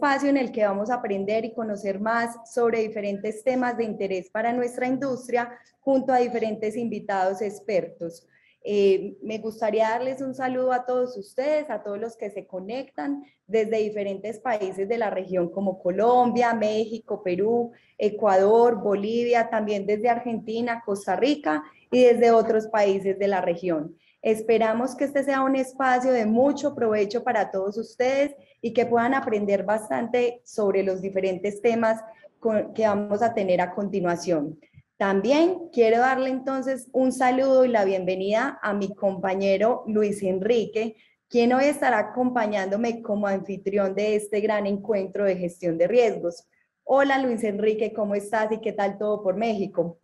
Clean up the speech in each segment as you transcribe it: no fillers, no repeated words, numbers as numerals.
espacio en el que vamos a aprender y conocer más sobre diferentes temas de interés para nuestra industria junto a diferentes invitados expertos. Me gustaría darles un saludo a todos ustedes, a todos los que se conectan desde diferentes países de la región como Colombia, México, Perú, Ecuador, Bolivia, también desde Argentina, Costa Rica y desde otros países de la región. Esperamos que este sea un espacio de mucho provecho para todos ustedes y que puedan aprender bastante sobre los diferentes temas que vamos a tener a continuación. También quiero darle entonces un saludo y la bienvenida a mi compañero Luis Enrique, quien hoy estará acompañándome como anfitrión de este gran encuentro de gestión de riesgos. Hola Luis Enrique, ¿cómo estás y qué tal todo por México?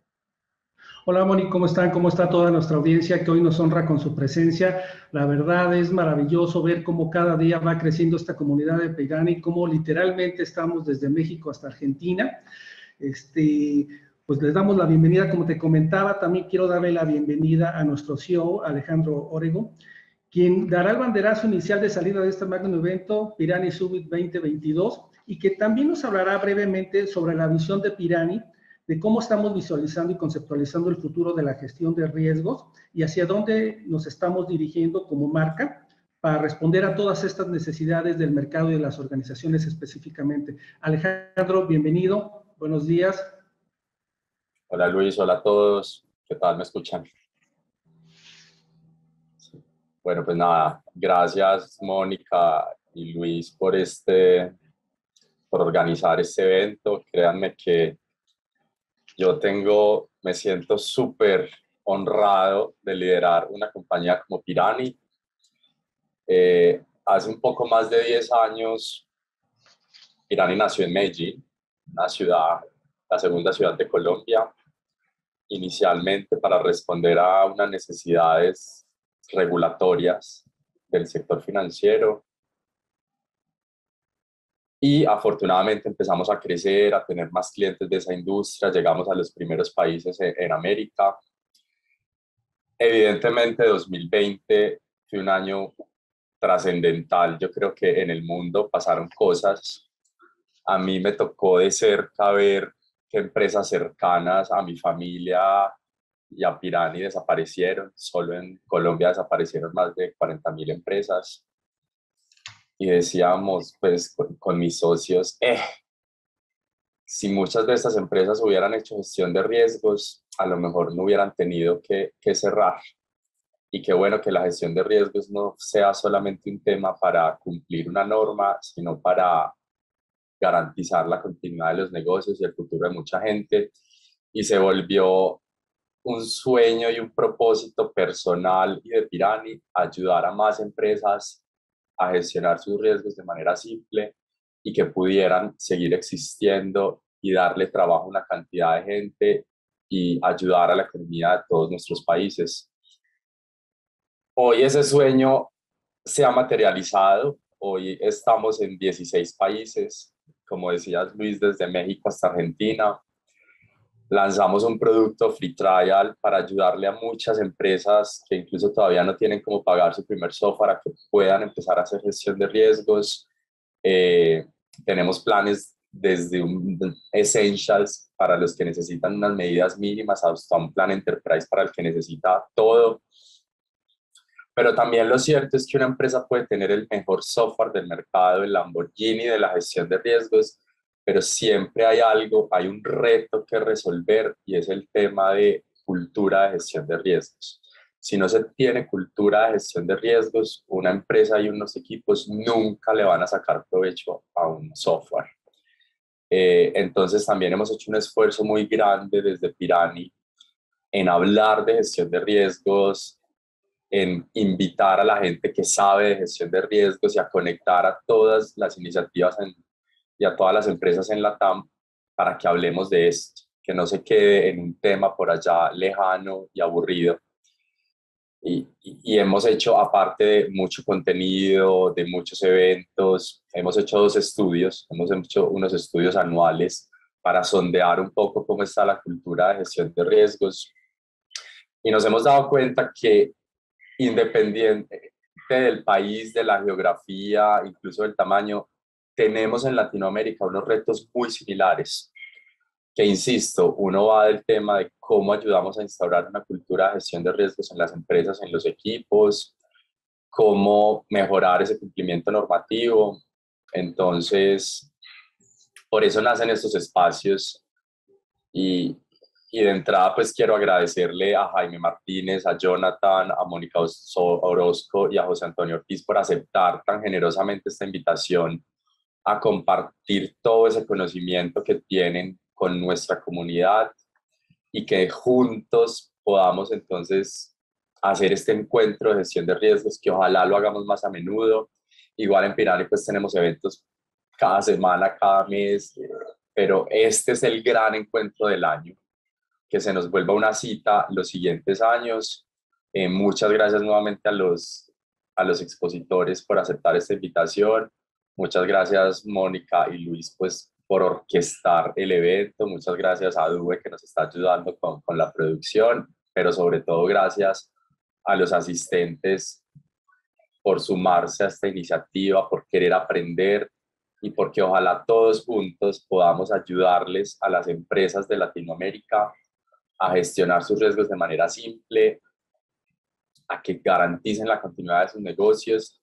Hola Moni, ¿cómo están? ¿Cómo está toda nuestra audiencia que hoy nos honra con su presencia? La verdad es maravilloso ver cómo cada día va creciendo esta comunidad de Pirani, cómo literalmente estamos desde México hasta Argentina. Pues les damos la bienvenida, como te comentaba, también quiero darle la bienvenida a nuestro CEO, Alejandro Orego, quien dará el banderazo inicial de salida de este magno evento, Pirani Summit 2022, y que también nos hablará brevemente sobre la visión de Pirani, de cómo estamos visualizando y conceptualizando el futuro de la gestión de riesgos y hacia dónde nos estamos dirigiendo como marca para responder a todas estas necesidades del mercado y de las organizaciones específicamente. Alejandro, bienvenido, buenos días. Hola Luis, hola a todos, ¿qué tal? ¿Me escuchan? Bueno, pues nada, gracias Mónica y Luis por organizar este evento. Créanme que me siento súper honrado de liderar una compañía como Pirani. Hace un poco más de 10 años, Pirani nació en Medellín, una ciudad, la segunda ciudad de Colombia, inicialmente para responder a unas necesidades regulatorias del sector financiero. Y afortunadamente empezamos a crecer, a tener más clientes de esa industria, llegamos a los primeros países en América. Evidentemente 2020 fue un año trascendental, yo creo que en el mundo pasaron cosas. A mí me tocó de cerca ver que empresas cercanas a mi familia y a Pirani desaparecieron. Solo en Colombia desaparecieron más de 40.000 empresas. Y decíamos, pues, con mis socios, si muchas de estas empresas hubieran hecho gestión de riesgos, a lo mejor no hubieran tenido que cerrar. Y qué bueno que la gestión de riesgos no sea solamente un tema para cumplir una norma, sino para garantizar la continuidad de los negocios y el futuro de mucha gente. Y se volvió un sueño y un propósito personal y de Pirani ayudar a más empresas a gestionar sus riesgos de manera simple y que pudieran seguir existiendo y darle trabajo a una cantidad de gente y ayudar a la economía de todos nuestros países. Hoy ese sueño se ha materializado. Hoy estamos en 16 países, como decías Luis, desde México hasta Argentina. Lanzamos un producto free trial para ayudarle a muchas empresas que incluso todavía no tienen cómo pagar su primer software a que puedan empezar a hacer gestión de riesgos. Tenemos planes desde un Essentials para los que necesitan unas medidas mínimas hasta un plan Enterprise para el que necesita todo. Pero también lo cierto es que una empresa puede tener el mejor software del mercado, el Lamborghini de la gestión de riesgos, pero siempre hay un reto que resolver y es el tema de cultura de gestión de riesgos. Si no se tiene cultura de gestión de riesgos, una empresa y unos equipos nunca le van a sacar provecho a un software. Entonces también hemos hecho un esfuerzo muy grande desde Pirani en hablar de gestión de riesgos, en invitar a la gente que sabe de gestión de riesgos y a conectar a todas las iniciativas y a todas las empresas en la TAM para que hablemos de esto, que no se quede en un tema por allá lejano y aburrido. Y hemos hecho, aparte de mucho contenido, de muchos eventos, hemos hecho hemos hecho unos estudios anuales para sondear un poco cómo está la cultura de gestión de riesgos. Y nos hemos dado cuenta que independiente del país, de la geografía, incluso del tamaño, tenemos en Latinoamérica unos retos muy similares, que insisto, uno va del tema de cómo ayudamos a instaurar una cultura de gestión de riesgos en las empresas, en los equipos, cómo mejorar ese cumplimiento normativo. Entonces, por eso nacen estos espacios y de entrada pues quiero agradecerle a Jaime Martínez, a Jonathan, a Mónica Orozco y a José Antonio Ortiz por aceptar tan generosamente esta invitación a compartir todo ese conocimiento que tienen con nuestra comunidad y que juntos podamos entonces hacer este encuentro de gestión de riesgos, que ojalá lo hagamos más a menudo. Igual en Pirani pues tenemos eventos cada semana, cada mes, pero este es el gran encuentro del año, que se nos vuelva una cita los siguientes años. Muchas gracias nuevamente a los expositores por aceptar esta invitación. Muchas gracias Mónica y Luis pues por orquestar el evento. Muchas gracias a Dube que nos está ayudando con la producción, pero sobre todo gracias a los asistentes por sumarse a esta iniciativa, por querer aprender y porque ojalá todos juntos podamos ayudarles a las empresas de Latinoamérica a gestionar sus riesgos de manera simple, a que garanticen la continuidad de sus negocios,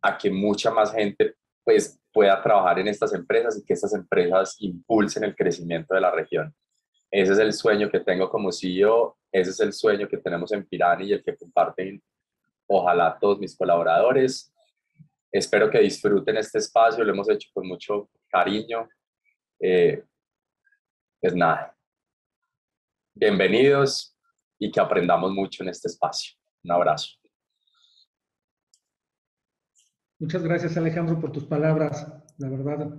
a que mucha más gente pues, pueda trabajar en estas empresas y que estas empresas impulsen el crecimiento de la región. Ese es el sueño que tengo como CEO, ese es el sueño que tenemos en Pirani y el que comparten ojalá todos mis colaboradores. Espero que disfruten este espacio, lo hemos hecho con mucho cariño. Pues nada, bienvenidos y que aprendamos mucho en este espacio. Un abrazo. Muchas gracias, Alejandro, por tus palabras. La verdad,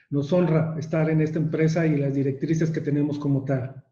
nos honra estar en esta empresa y las directrices que tenemos como tal.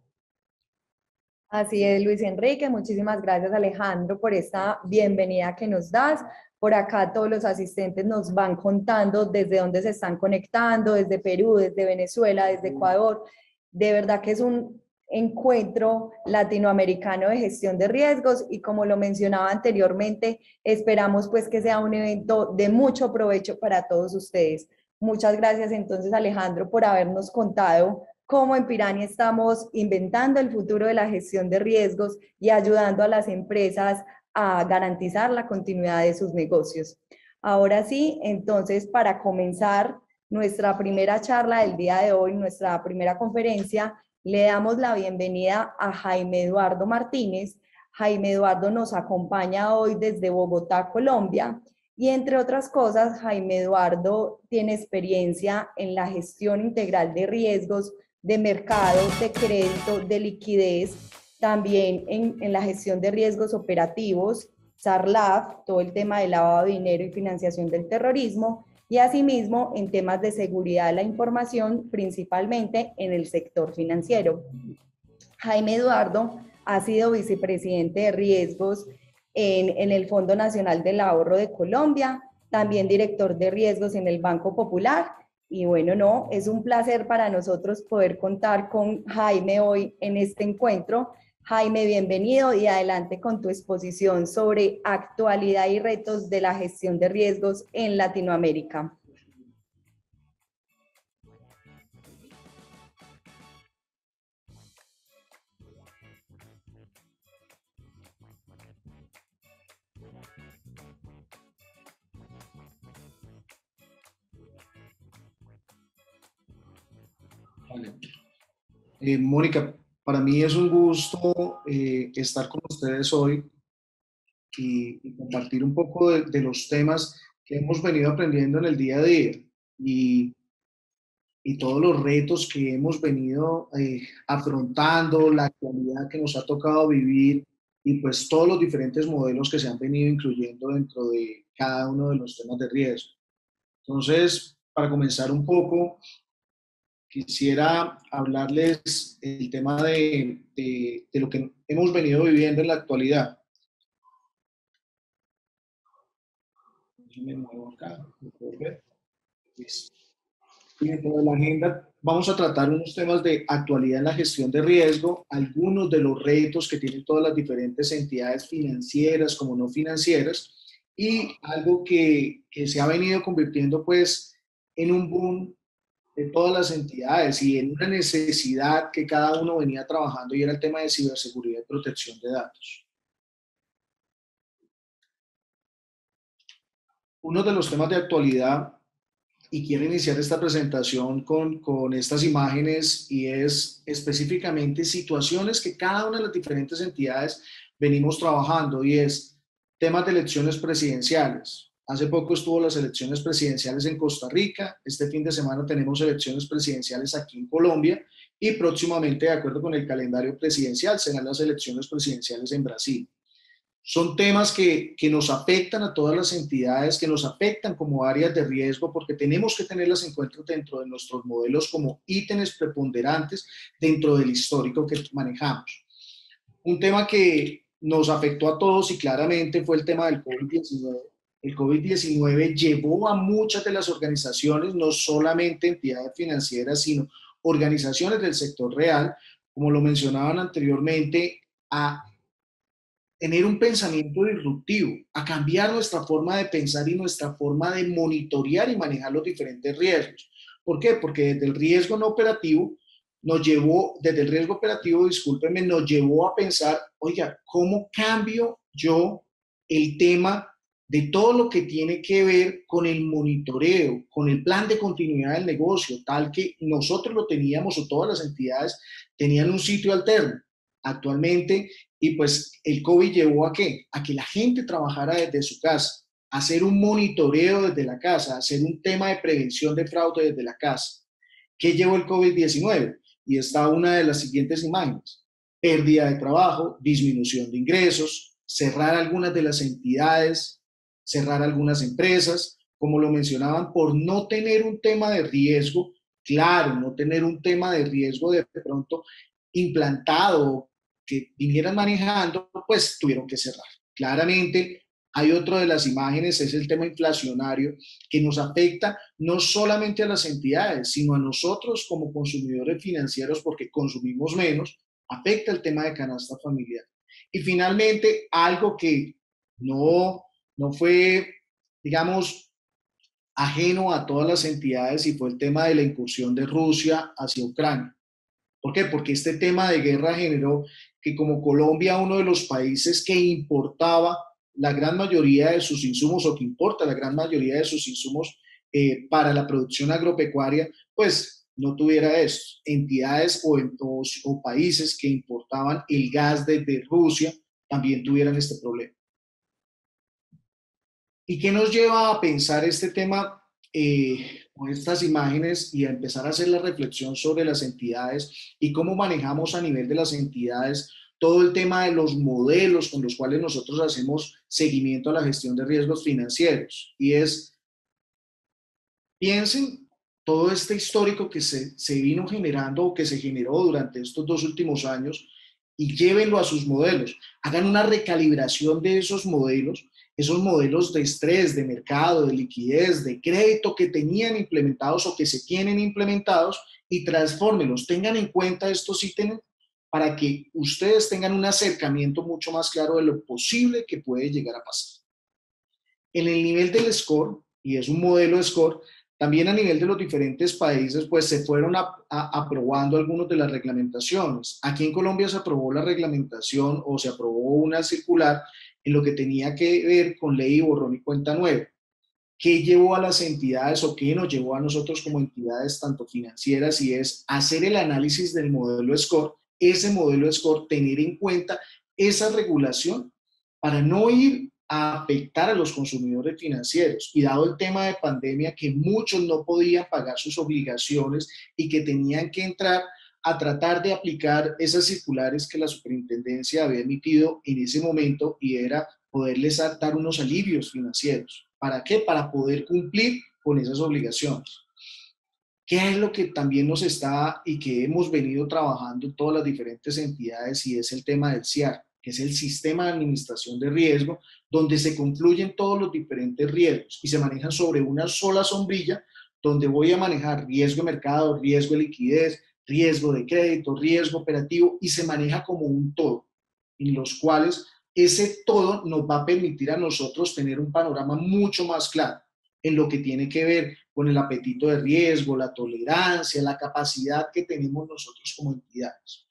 Así es, Luis Enrique. Muchísimas gracias, Alejandro, por esta bienvenida que nos das. Por acá todos los asistentes nos van contando desde dónde se están conectando, desde Perú, desde Venezuela, desde Ecuador. De verdad que es un encuentro latinoamericano de gestión de riesgos y como lo mencionaba anteriormente, esperamos pues que sea un evento de mucho provecho para todos ustedes. Muchas gracias entonces, Alejandro, por habernos contado cómo en Pirani estamos inventando el futuro de la gestión de riesgos y ayudando a las empresas a garantizar la continuidad de sus negocios. Ahora sí, entonces para comenzar nuestra primera charla del día de hoy, nuestra primera conferencia, le damos la bienvenida a Jaime Eduardo Martínez. Jaime Eduardo nos acompaña hoy desde Bogotá, Colombia, y entre otras cosas, Jaime Eduardo tiene experiencia en la gestión integral de riesgos, de mercado, de crédito, de liquidez, también en la gestión de riesgos operativos, SARLAF, todo el tema de lavado de dinero y financiación del terrorismo, y asimismo en temas de seguridad de la información, principalmente en el sector financiero. Jaime Eduardo ha sido vicepresidente de riesgos en el Fondo Nacional del Ahorro de Colombia, también director de riesgos en el Banco Popular. Y bueno, no, es un placer para nosotros poder contar con Jaime hoy en este encuentro. Jaime, bienvenido y adelante con tu exposición sobre actualidad y retos de la gestión de riesgos en Latinoamérica. Vale. Mónica, para mí es un gusto estar con ustedes hoy y compartir un poco de los temas que hemos venido aprendiendo en el día a día y todos los retos que hemos venido afrontando, la actualidad que nos ha tocado vivir y pues todos los diferentes modelos que se han venido incluyendo dentro de cada uno de los temas de riesgo. Entonces, para comenzar un poco, quisiera hablarles el tema de lo que hemos venido viviendo en la actualidad. Yo me muevo acá, y dentro de la agenda vamos a tratar unos temas de actualidad en la gestión de riesgo, algunos de los retos que tienen todas las diferentes entidades financieras como no financieras y algo que se ha venido convirtiendo pues en un boom de todas las entidades y en una necesidad que cada uno venía trabajando, y era el tema de ciberseguridad y protección de datos. Uno de los temas de actualidad, y quiero iniciar esta presentación con estas imágenes, y es específicamente situaciones que cada una de las diferentes entidades venimos trabajando, y es temas de elecciones presidenciales. Hace poco estuvo las elecciones presidenciales en Costa Rica, este fin de semana tenemos elecciones presidenciales aquí en Colombia, y próximamente, de acuerdo con el calendario presidencial, serán las elecciones presidenciales en Brasil. Son temas que nos afectan a todas las entidades, que nos afectan como áreas de riesgo, porque tenemos que tenerlas en cuenta dentro de nuestros modelos como ítems preponderantes dentro del histórico que manejamos. Un tema que nos afectó a todos y claramente fue el tema del COVID-19. El COVID-19 llevó a muchas de las organizaciones, no solamente entidades financieras, sino organizaciones del sector real, como lo mencionaban anteriormente, a tener un pensamiento disruptivo, a cambiar nuestra forma de pensar y nuestra forma de monitorear y manejar los diferentes riesgos. ¿Por qué? Porque desde el riesgo no operativo desde el riesgo operativo, discúlpenme, nos llevó a pensar, oiga, ¿cómo cambio yo el tema de todo lo que tiene que ver con el monitoreo, con el plan de continuidad del negocio, tal que nosotros lo teníamos o todas las entidades tenían un sitio alterno? Actualmente, y pues el COVID llevó ¿a qué? A que la gente trabajara desde su casa, hacer un monitoreo desde la casa, hacer un tema de prevención de fraude desde la casa. ¿Qué llevó el COVID-19? Y está una de las siguientes imágenes. Pérdida de trabajo, disminución de ingresos, cerrar algunas de las entidades, cerrar algunas empresas, como lo mencionaban, por no tener un tema de riesgo, claro, no tener un tema de riesgo de pronto implantado, que vinieran manejando, pues tuvieron que cerrar. Claramente, hay otro de las imágenes, es el tema inflacionario, que nos afecta no solamente a las entidades, sino a nosotros como consumidores financieros, porque consumimos menos, afecta el tema de canasta familiar. Y finalmente, algo que no fue, digamos, ajeno a todas las entidades, y fue el tema de la incursión de Rusia hacia Ucrania. ¿Por qué? Porque este tema de guerra generó que como Colombia, uno de los países que importaba la gran mayoría de sus insumos, o que importa la gran mayoría de sus insumos para la producción agropecuaria, pues no tuviera esto. Entidades o países que importaban el gas desde Rusia también tuvieran este problema. ¿Y qué nos lleva a pensar este tema con estas imágenes y a empezar a hacer la reflexión sobre las entidades y cómo manejamos a nivel de las entidades todo el tema de los modelos con los cuales nosotros hacemos seguimiento a la gestión de riesgos financieros? Y es, piensen todo este histórico que se vino generando o que se generó durante estos 2 últimos años y llévenlo a sus modelos. Hagan una recalibración de esos modelos de estrés, de mercado, de liquidez, de crédito que tenían implementados o que se tienen implementados, y transfórmenlos. Tengan en cuenta estos ítems para que ustedes tengan un acercamiento mucho más claro de lo posible que puede llegar a pasar. En el nivel del score, y es un modelo de score, también a nivel de los diferentes países, pues se fueron aprobando algunas de las reglamentaciones. Aquí en Colombia se aprobó la reglamentación, o se aprobó una circular en lo que tenía que ver con ley borrón y cuenta nueva. ¿Qué llevó a las entidades o qué nos llevó a nosotros como entidades tanto financieras? Y es hacer el análisis del modelo score, ese modelo score, tener en cuenta esa regulación para no ir a afectar a los consumidores financieros. Y dado el tema de pandemia, que muchos no podían pagar sus obligaciones y que tenían que entrar a tratar de aplicar esas circulares que la superintendencia había emitido en ese momento, y era poderles dar unos alivios financieros. ¿Para qué? Para poder cumplir con esas obligaciones. ¿Qué es lo que también nos está y que hemos venido trabajando en todas las diferentes entidades? Y es el tema del CIAR, que es el Sistema de Administración de Riesgo, donde se confluyen todos los diferentes riesgos y se manejan sobre una sola sombrilla, donde voy a manejar riesgo de mercado, riesgo de liquidez, riesgo de crédito, riesgo operativo, y se maneja como un todo, en los cuales ese todo nos va a permitir a nosotros tener un panorama mucho más claro. en lo que tiene que ver con el apetito de riesgo, la tolerancia, la capacidad que tenemos nosotros como entidades.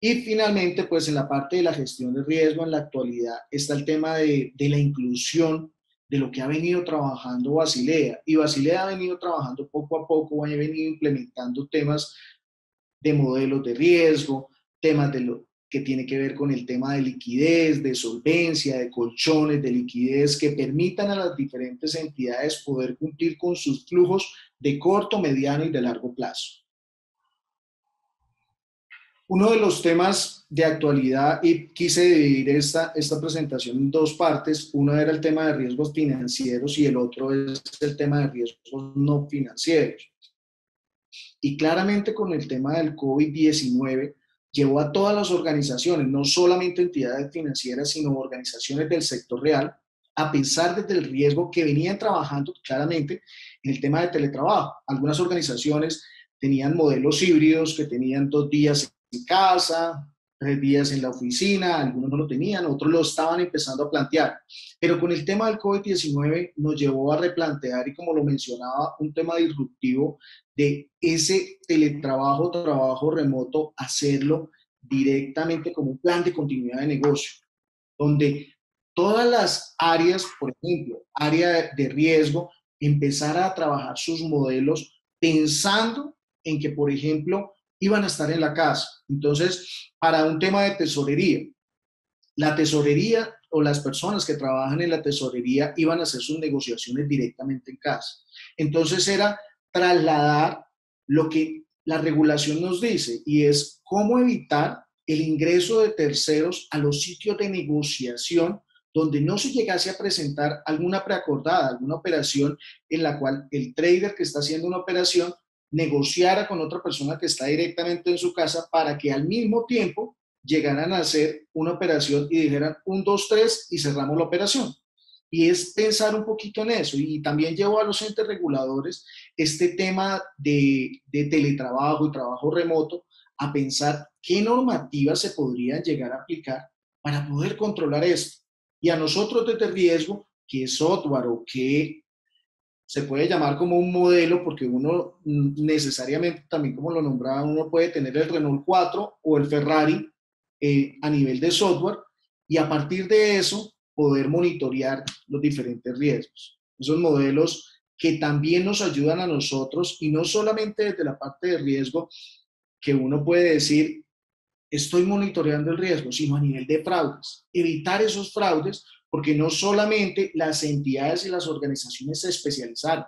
Y finalmente, pues en la parte de la gestión de riesgo en la actualidad está el tema de la inclusión de lo que ha venido trabajando Basilea. Y Basilea ha venido trabajando poco a poco, ha venido implementando temas de modelos de riesgo, temas de lo que tiene que ver con el tema de liquidez, de solvencia, de colchones, de liquidez, que permitan a las diferentes entidades poder cumplir con sus flujos de corto, mediano y de largo plazo. Uno de los temas de actualidad, y quise dividir esta presentación en dos partes, uno era el tema de riesgos financieros y el otro es el tema de riesgos no financieros. Y claramente con el tema del COVID-19 llevó a todas las organizaciones, no solamente entidades financieras, sino organizaciones del sector real, a pensar desde el riesgo que venían trabajando claramente en el tema de teletrabajo. Algunas organizaciones tenían modelos híbridos que tenían 2 días en casa, 3 días en la oficina, algunos no lo tenían, otros lo estaban empezando a plantear. Pero con el tema del COVID-19 nos llevó a replantear, y como lo mencionaba, un tema disruptivo de ese teletrabajo, trabajo remoto, hacerlo directamente como un plan de continuidad de negocio, donde todas las áreas, por ejemplo, área de riesgo, empezar a trabajar sus modelos pensando en que, por ejemplo, iban a estar en la casa. Entonces, para un tema de tesorería, la tesorería o las personas que trabajan en la tesorería iban a hacer sus negociaciones directamente en casa. Entonces era trasladar lo que la regulación nos dice, y es cómo evitar el ingreso de terceros a los sitios de negociación donde no se llegase a presentar alguna preacordada, alguna operación en la cual el trader que está haciendo una operación negociara con otra persona que está directamente en su casa para que al mismo tiempo llegaran a hacer una operación y dijeran 1, 2, 3 y cerramos la operación. Y es pensar un poquito en eso. Y también llevo a los entes reguladores este tema de teletrabajo y trabajo remoto a pensar qué normativas se podrían llegar a aplicar para poder controlar esto. Y a nosotros desde riesgo, que es software o que se puede llamar como un modelo, porque uno necesariamente, también como lo nombraba, uno puede tener el Renault 4 o el Ferrari a nivel de software, y a partir de eso poder monitorear los diferentes riesgos. Esos modelos que también nos ayudan a nosotros, y no solamente desde la parte de riesgo, que uno puede decir, estoy monitoreando el riesgo, sino a nivel de fraudes. Evitar esos fraudes, porque no solamente las entidades y las organizaciones se especializaron.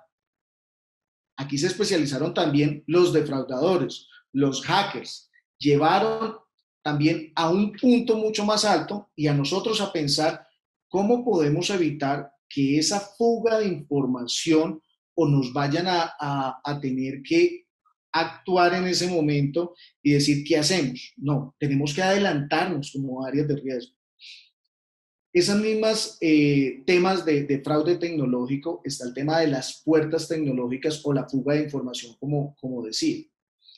Aquí se especializaron también los defraudadores, los hackers. Llevaron también a un punto mucho más alto y a nosotros a pensar cómo podemos evitar que esa fuga de información o nos vayan a tener que actuar en ese momento y decir, ¿qué hacemos? No, tenemos que adelantarnos como áreas de riesgo. Esas mismas temas de fraude tecnológico, está el tema de las puertas tecnológicas o la fuga de información, como decía.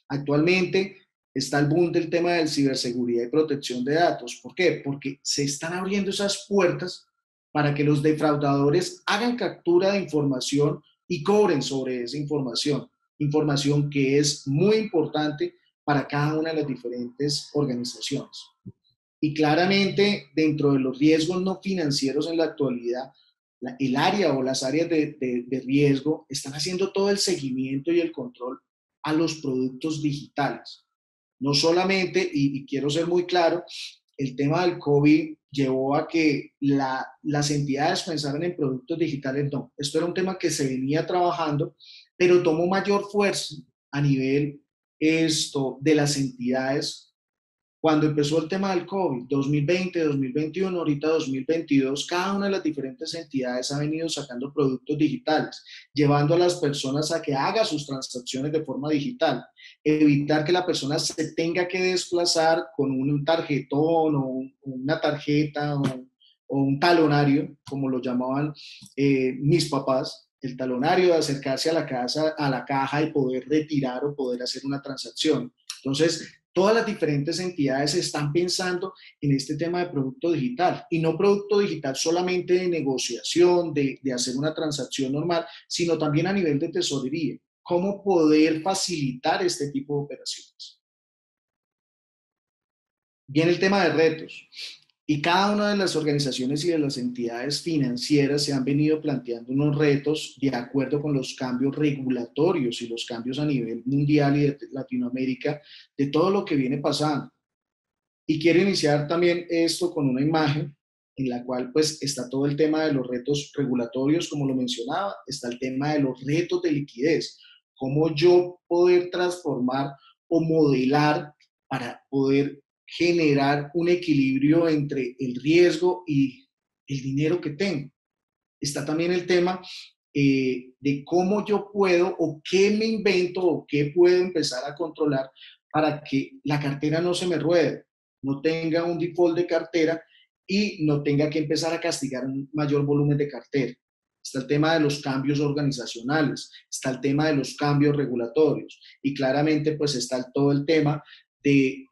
Actualmente está el boom del tema de ciberseguridad y protección de datos. ¿Por qué? Porque se están abriendo esas puertas para que los defraudadores hagan captura de información y cobren sobre esa información. Información que es muy importante para cada una de las diferentes organizaciones. Y claramente, dentro de los riesgos no financieros en la actualidad, el área o las áreas de riesgo están haciendo todo el seguimiento y el control a los productos digitales. No solamente, y quiero ser muy claro, el tema del COVID llevó a que las entidades pensaran en productos digitales. No, esto era un tema que se venía trabajando, pero tomó mayor fuerza a nivel de las entidades. Cuando empezó el tema del COVID, 2020, 2021, ahorita 2022, cada una de las diferentes entidades ha venido sacando productos digitales, llevando a las personas a que hagan sus transacciones de forma digital, evitar que la persona se tenga que desplazar con un tarjetón o una tarjeta o un talonario, como lo llamaban mis papás, el talonario de acercarse a la casa, a la caja y poder retirar o poder hacer una transacción. Entonces, todas las diferentes entidades están pensando en este tema de producto digital, y no producto digital solamente de negociación, de hacer una transacción normal, sino también a nivel de tesorería. ¿Cómo poder facilitar este tipo de operaciones? Viene el tema de retos. Y cada una de las organizaciones y de las entidades financieras se han venido planteando unos retos de acuerdo con los cambios regulatorios y los cambios a nivel mundial y de Latinoamérica, de todo lo que viene pasando. Y quiero iniciar también esto con una imagen en la cual pues está todo el tema de los retos regulatorios, como lo mencionaba, está el tema de los retos de liquidez, cómo yo poder transformar o modelar para poder generar un equilibrio entre el riesgo y el dinero que tengo. Está también el tema de cómo yo puedo o qué me invento o qué puedo empezar a controlar para que la cartera no se me ruede, no tenga un default de cartera y no tenga que empezar a castigar un mayor volumen de cartera. Está el tema de los cambios organizacionales, está el tema de los cambios regulatorios y claramente pues está todo el tema de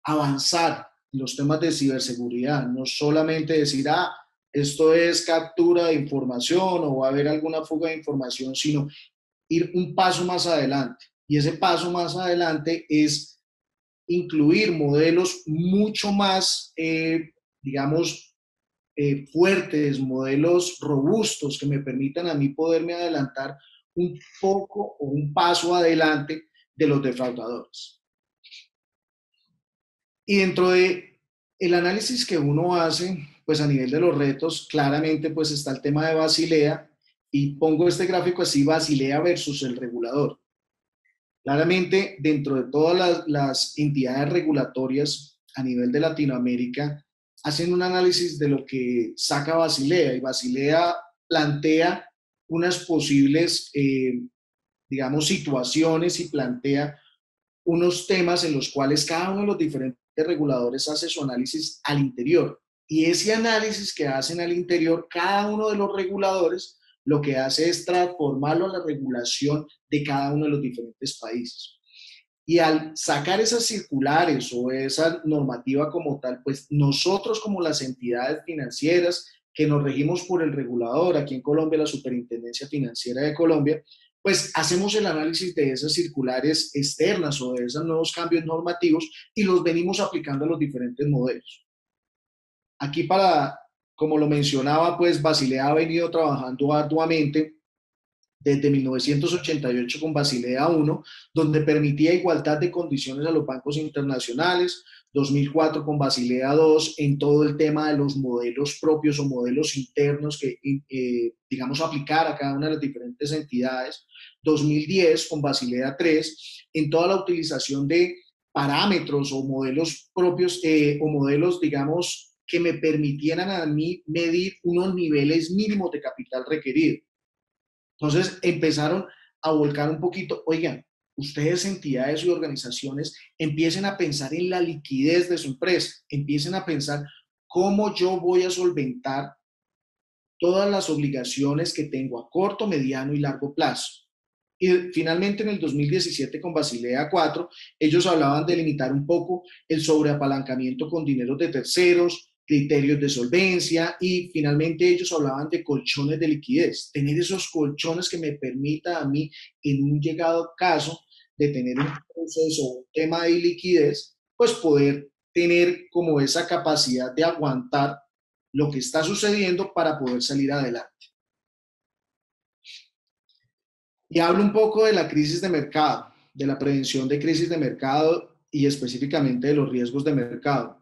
avanzar en los temas de ciberseguridad, no solamente decir, esto es captura de información o va a haber alguna fuga de información, sino ir un paso más adelante. Y ese paso más adelante es incluir modelos mucho más, digamos, fuertes, modelos robustos que me permitan a mí poderme adelantar un poco o un paso adelante de los defraudadores. Y dentro de el análisis que uno hace, pues a nivel de los retos, claramente pues está el tema de Basilea, y pongo este gráfico así, Basilea versus el regulador. Claramente, dentro de todas las entidades regulatorias a nivel de Latinoamérica, hacen un análisis de lo que saca Basilea, y Basilea plantea unas posibles, digamos, situaciones y plantea unos temas en los cuales cada uno de los diferentes reguladores hace su análisis al interior. Y ese análisis que hacen al interior, cada uno de los reguladores lo que hace es transformarlo a la regulación de cada uno de los diferentes países. Y al sacar esas circulares o esa normativa como tal, pues nosotros como las entidades financieras que nos regimos por el regulador, aquí en Colombia la Superintendencia Financiera de Colombia, pues hacemos el análisis de esas circulares externas o de esos nuevos cambios normativos y los venimos aplicando a los diferentes modelos. Aquí como lo mencionaba, pues Basilea ha venido trabajando arduamente desde 1988 con Basilea I, donde permitía igualdad de condiciones a los bancos internacionales, 2004 con Basilea II en todo el tema de los modelos propios o modelos internos que, digamos, aplicar a cada una de las diferentes entidades, 2010 con Basilea III en toda la utilización de parámetros o modelos propios o modelos, digamos, que me permitieran a mí medir unos niveles mínimos de capital requerido. Entonces empezaron a volcar un poquito, oigan, ustedes, entidades y organizaciones, empiecen a pensar en la liquidez de su empresa, empiecen a pensar cómo yo voy a solventar todas las obligaciones que tengo a corto, mediano y largo plazo. Y finalmente en el 2017 con Basilea IV, ellos hablaban de limitar un poco el sobreapalancamiento con dineros de terceros, criterios de solvencia, y finalmente ellos hablaban de colchones de liquidez, tener esos colchones que me permita a mí en un llegado caso de tener un proceso o un tema de liquidez, pues poder tener como esa capacidad de aguantar lo que está sucediendo para poder salir adelante. Y hablo un poco de la crisis de mercado, de la prevención de crisis de mercado y específicamente de los riesgos de mercado.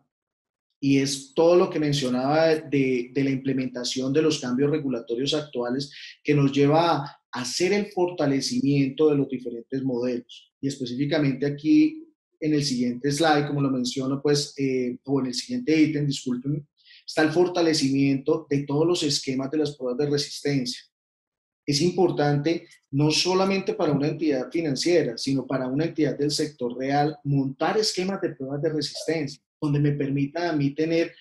Y es todo lo que mencionaba de la implementación de los cambios regulatorios actuales que nos lleva a hacer el fortalecimiento de los diferentes modelos. Y específicamente aquí en el siguiente slide, como lo menciono, pues, o en el siguiente ítem, disculpen, está el fortalecimiento de todos los esquemas de las pruebas de resistencia. Es importante no solamente para una entidad financiera, sino para una entidad del sector real, montar esquemas de pruebas de resistencia, donde me permita a mí tener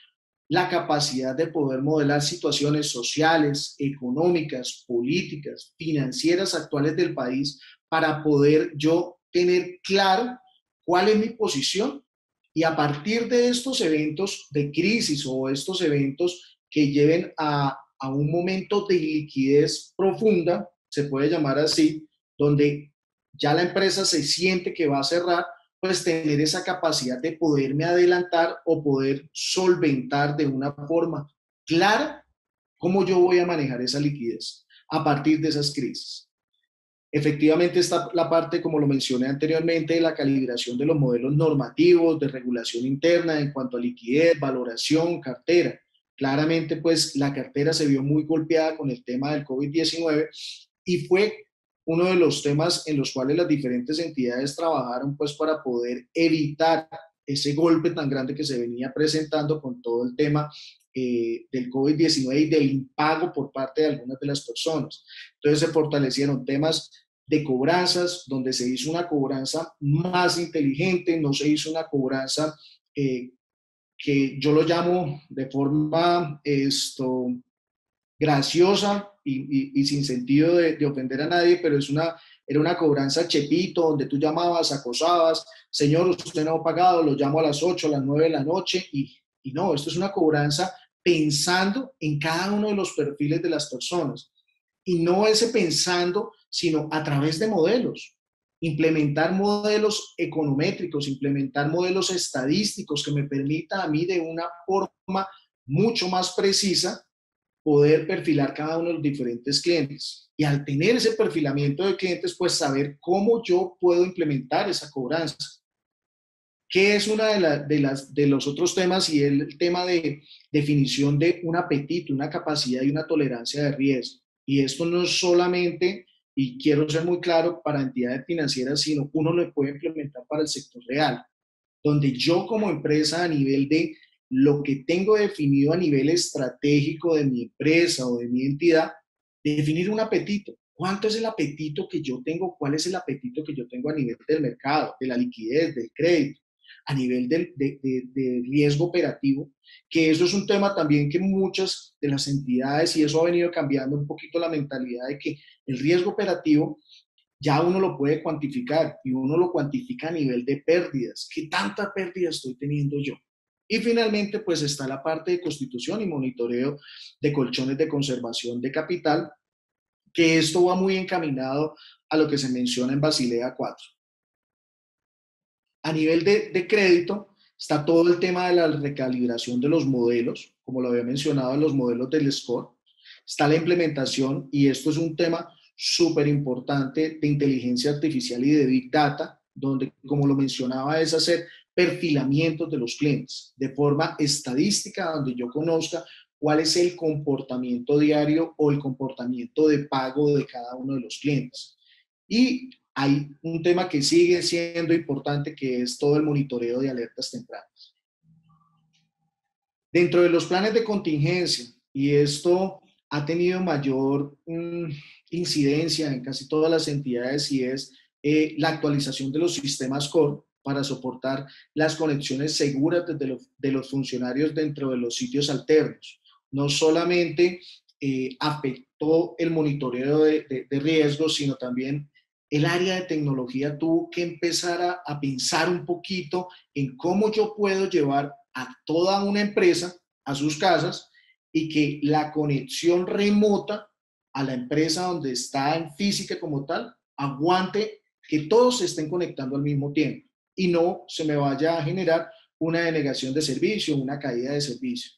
la capacidad de poder modelar situaciones sociales, económicas, políticas, financieras actuales del país, para poder yo tener claro cuál es mi posición, y a partir de estos eventos de crisis o estos eventos que lleven a un momento de liquidez profunda, se puede llamar así, donde ya la empresa se siente que va a cerrar, pues tener esa capacidad de poderme adelantar o poder solventar de una forma clara cómo yo voy a manejar esa liquidez a partir de esas crisis. Efectivamente está la parte, como lo mencioné anteriormente, de la calibración de los modelos normativos, de regulación interna en cuanto a liquidez, valoración, cartera. Claramente, pues la cartera se vio muy golpeada con el tema del COVID-19 y fue uno de los temas en los cuales las diferentes entidades trabajaron pues para poder evitar ese golpe tan grande que se venía presentando con todo el tema del COVID-19 y del impago por parte de algunas de las personas. Entonces se fortalecieron temas de cobranzas, donde se hizo una cobranza más inteligente, no se hizo una cobranza que yo lo llamo de forma graciosa y sin sentido de ofender a nadie, pero era una cobranza chepito, donde tú llamabas, acosabas, señor, usted no ha pagado, lo llamo a las 8, a las 9 de la noche, y no, esto es una cobranza pensando en cada uno de los perfiles de las personas. Y no ese pensando, sino a través de modelos. Implementar modelos econométricos, implementar modelos estadísticos que me permita a mí de una forma mucho más precisa poder perfilar cada uno de los diferentes clientes. Y al tener ese perfilamiento de clientes, pues saber cómo yo puedo implementar esa cobranza. ¿Qué es una de los otros temas? Y el tema de definición de un apetito, una capacidad y una tolerancia de riesgo. Y esto no es solamente, y quiero ser muy claro, para entidades financieras, sino uno lo puede implementar para el sector real, donde yo como empresa a nivel de lo que tengo definido a nivel estratégico de mi empresa o de mi entidad, definir un apetito. ¿Cuánto es el apetito que yo tengo? ¿Cuál es el apetito que yo tengo a nivel del mercado, de la liquidez, del crédito, a nivel de riesgo operativo? Que eso es un tema también que muchas de las entidades, y eso ha venido cambiando un poquito la mentalidad de que el riesgo operativo ya uno lo puede cuantificar, y uno lo cuantifica a nivel de pérdidas. ¿Qué tanta pérdida estoy teniendo yo? Y finalmente, pues está la parte de constitución y monitoreo de colchones de conservación de capital, que esto va muy encaminado a lo que se menciona en Basilea 4. A nivel de crédito, está todo el tema de la recalibración de los modelos, como lo había mencionado en los modelos del score. Está la implementación, y esto es un tema súper importante, de inteligencia artificial y de Big Data, donde, como lo mencionaba, es hacer perfilamientos de los clientes de forma estadística, donde yo conozca cuál es el comportamiento diario o el comportamiento de pago de cada uno de los clientes. Y hay un tema que sigue siendo importante, que es todo el monitoreo de alertas tempranas. Dentro de los planes de contingencia, y esto ha tenido mayor incidencia en casi todas las entidades, y es la actualización de los sistemas core para soportar las conexiones seguras de los funcionarios dentro de los sitios alternos. No solamente afectó el monitoreo de riesgos, sino también el área de tecnología tuvo que empezar a pensar un poquito en cómo yo puedo llevar a toda una empresa a sus casas, y que la conexión remota a la empresa donde está en física como tal aguante que todos se estén conectando al mismo tiempo y no se me vaya a generar una denegación de servicio, una caída de servicio.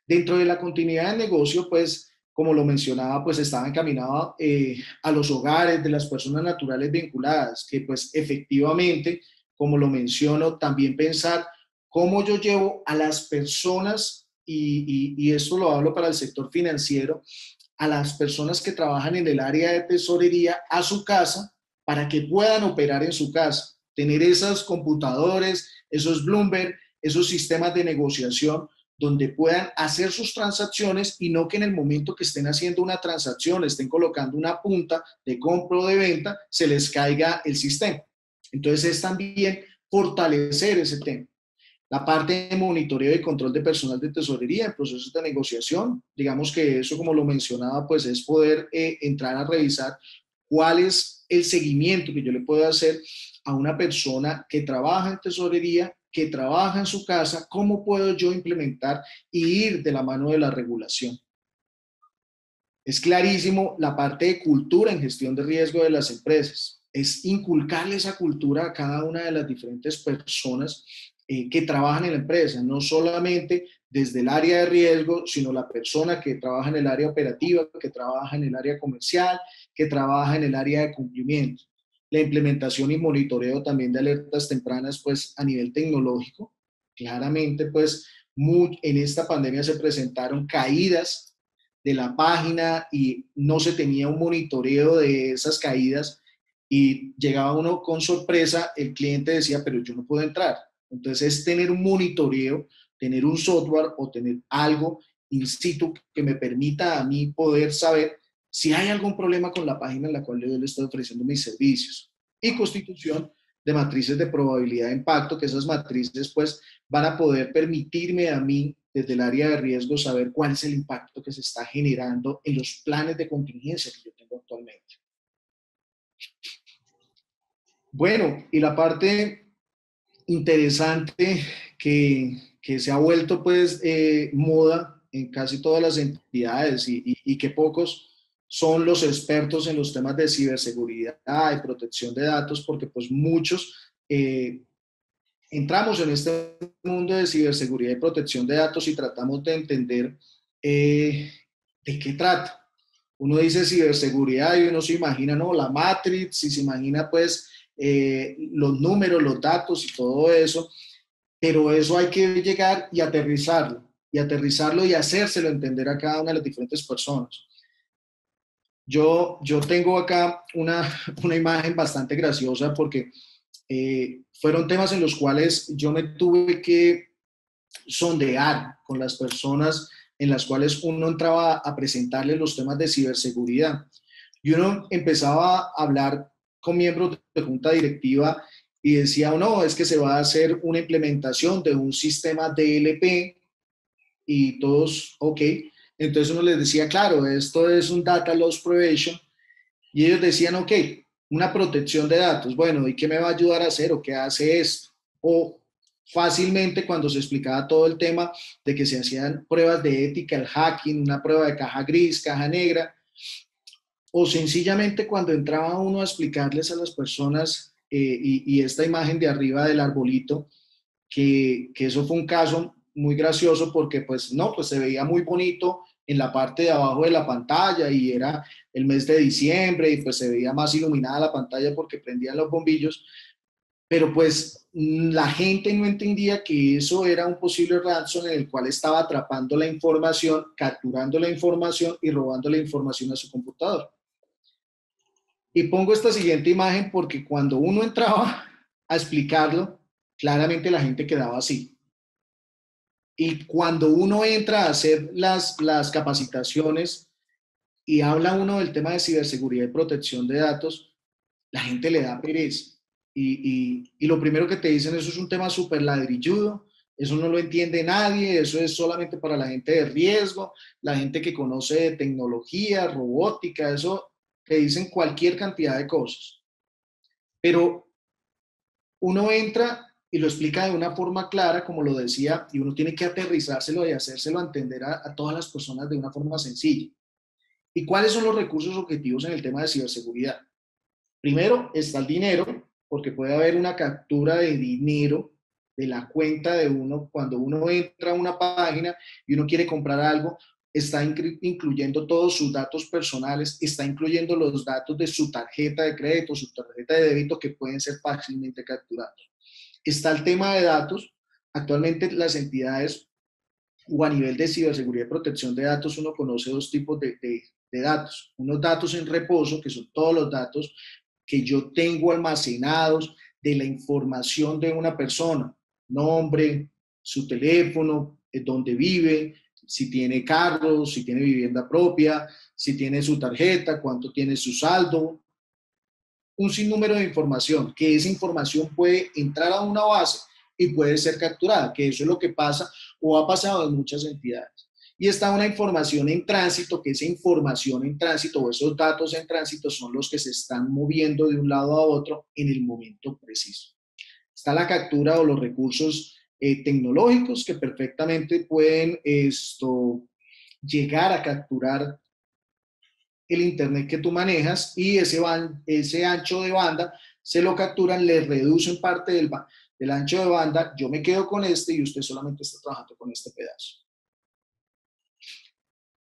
Dentro de la continuidad del negocio, pues, como lo mencionaba, pues estaba encaminado a los hogares de las personas naturales vinculadas, que pues efectivamente, como lo menciono, también pensar cómo yo llevo a las personas, y esto lo hablo para el sector financiero, a las personas que trabajan en el área de tesorería a su casa, para que puedan operar en su casa, tener esos computadores, esos Bloomberg, esos sistemas de negociación, donde puedan hacer sus transacciones, y no que en el momento que estén haciendo una transacción, estén colocando una punta de compra o de venta, se les caiga el sistema. Entonces es también fortalecer ese tema. La parte de monitoreo y control de personal de tesorería en procesos de negociación, digamos que eso, como lo mencionaba, pues es poder entrar a revisar cuál es el seguimiento que yo le puedo hacer a una persona que trabaja en tesorería, que trabaja en su casa, cómo puedo yo implementar y ir de la mano de la regulación. Es clarísimo la parte de cultura en gestión de riesgo de las empresas. Es inculcarle esa cultura a cada una de las diferentes personas que trabajan en la empresa, no solamente desde el área de riesgo, sino la persona que trabaja en el área operativa, que trabaja en el área comercial, que trabaja en el área de cumplimiento. La implementación y monitoreo también de alertas tempranas, pues a nivel tecnológico. Claramente, pues en esta pandemia se presentaron caídas de la página y no se tenía un monitoreo de esas caídas y llegaba uno con sorpresa, el cliente decía, pero yo no puedo entrar. Entonces es tener un monitoreo, tener un software o tener algo in situ que me permita a mí poder saber si hay algún problema con la página en la cual yo le estoy ofreciendo mis servicios. Y constitución de matrices de probabilidad de impacto, que esas matrices pues van a poder permitirme a mí desde el área de riesgo saber cuál es el impacto que se está generando en los planes de contingencia que yo tengo actualmente. Bueno, y la parte interesante que se ha vuelto pues moda en casi todas las entidades y que pocos son los expertos en los temas de ciberseguridad y protección de datos, porque pues muchos entramos en este mundo de ciberseguridad y protección de datos y tratamos de entender de qué trata. Uno dice ciberseguridad y uno se imagina, ¿no? La Matrix y se imagina pues los números, los datos y todo eso, pero eso hay que llegar y aterrizarlo y hacérselo entender a cada una de las diferentes personas. Yo tengo acá una imagen bastante graciosa porque fueron temas en los cuales yo me tuve que sondear con las personas en las cuales uno entraba a presentarles los temas de ciberseguridad. Y uno empezaba a hablar con miembros de junta directiva y decía, no, es que se va a hacer una implementación de un sistema DLP y todos, ok. Entonces uno les decía, claro, esto es un Data Loss Prevention. Y ellos decían, ok, una protección de datos. Bueno, ¿y qué me va a ayudar a hacer o qué hace esto? O fácilmente cuando se explicaba todo el tema de que se hacían pruebas de ética, el hacking, una prueba de caja gris, caja negra, o sencillamente cuando entraba uno a explicarles a las personas y esta imagen de arriba del arbolito, que eso fue un caso muy gracioso porque pues no, pues se veía muy bonito en la parte de abajo de la pantalla y era el mes de diciembre y pues se veía más iluminada la pantalla porque prendían los bombillos, pero pues la gente no entendía que eso era un posible ransom en el cual estaba atrapando la información, capturando la información y robando la información a su computador. Y pongo esta siguiente imagen porque cuando uno entraba a explicarlo, claramente la gente quedaba así. Y cuando uno entra a hacer las capacitaciones y habla uno del tema de ciberseguridad y protección de datos, la gente le da pereza. Y lo primero que te dicen, eso es un tema súper ladrilludo, eso no lo entiende nadie, eso es solamente para la gente de riesgo, la gente que conoce de tecnología, robótica, eso te dicen cualquier cantidad de cosas. Pero uno entra y lo explica de una forma clara, como lo decía, y uno tiene que aterrizárselo y hacérselo entender a todas las personas de una forma sencilla. ¿Y cuáles son los recursos objetivos en el tema de ciberseguridad? Primero está el dinero, porque puede haber una captura de dinero de la cuenta de uno cuando uno entra a una página y uno quiere comprar algo, está incluyendo todos sus datos personales, está incluyendo los datos de su tarjeta de crédito, su tarjeta de débito que pueden ser fácilmente capturados. Está el tema de datos. Actualmente las entidades o a nivel de ciberseguridad y protección de datos uno conoce dos tipos de datos. Unos datos en reposo, que son todos los datos que yo tengo almacenados de la información de una persona, nombre, su teléfono, dónde vive, si tiene carro, si tiene vivienda propia, si tiene su tarjeta, cuánto tiene su saldo, un sinnúmero de información, que esa información puede entrar a una base y puede ser capturada, que eso es lo que pasa o ha pasado en muchas entidades. y está una información en tránsito, que esa información en tránsito o esos datos en tránsito son los que se están moviendo de un lado a otro en el momento preciso. Está la captura o los recursos tecnológicos que perfectamente pueden llegar a capturar el internet que tú manejas, y ese ancho de banda se lo capturan, le reducen parte del ancho de banda, yo me quedo con este y usted solamente está trabajando con este pedazo.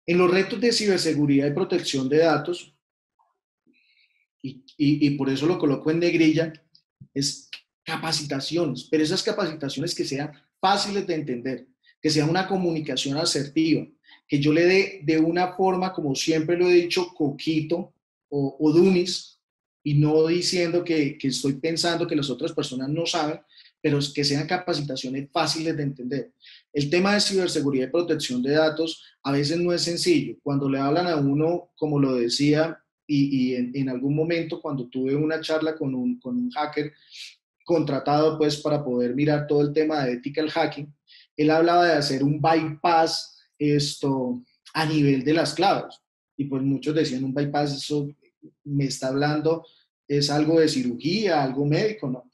En los retos de ciberseguridad y protección de datos, y por eso lo coloco en negrilla, es capacitaciones, pero esas capacitaciones que sean fáciles de entender, que sea una comunicación asertiva, que yo le dé de una forma, como siempre lo he dicho, coquito o dummies, y no diciendo que estoy pensando que las otras personas no saben, pero que sean capacitaciones fáciles de entender. El tema de ciberseguridad y protección de datos a veces no es sencillo. Cuando le hablan a uno, como lo decía, y en algún momento cuando tuve una charla con un hacker contratado pues para poder mirar todo el tema de ethical hacking, él hablaba de hacer un bypass a nivel de las claves. Y pues muchos decían, un bypass, eso me está hablando, es algo de cirugía, algo médico, ¿no?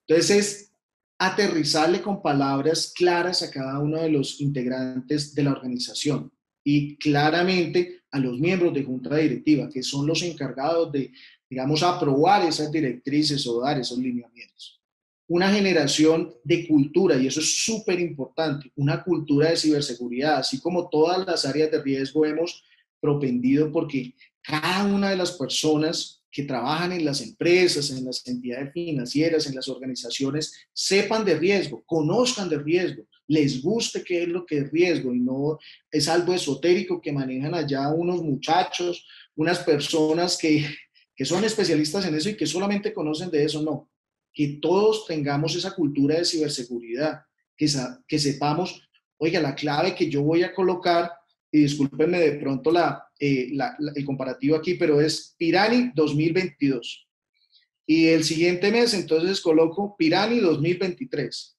Entonces es aterrizarle con palabras claras a cada uno de los integrantes de la organización y claramente a los miembros de junta directiva, que son los encargados de, digamos, aprobar esas directrices o dar esos lineamientos. Una generación de cultura, y eso es súper importante, una cultura de ciberseguridad, así como todas las áreas de riesgo hemos propendido porque cada una de las personas que trabajan en las empresas, en las entidades financieras, en las organizaciones, sepan de riesgo, conozcan de riesgo, les guste qué es lo que es riesgo y no es algo esotérico que manejan allá unos muchachos, unas personas que son especialistas en eso y que solamente conocen de eso, no. Que todos tengamos esa cultura de ciberseguridad, que sepamos, oiga, la clave que yo voy a colocar, y discúlpenme de pronto el comparativo aquí, pero es Pirani 2022. Y el siguiente mes, entonces coloco Pirani 2023.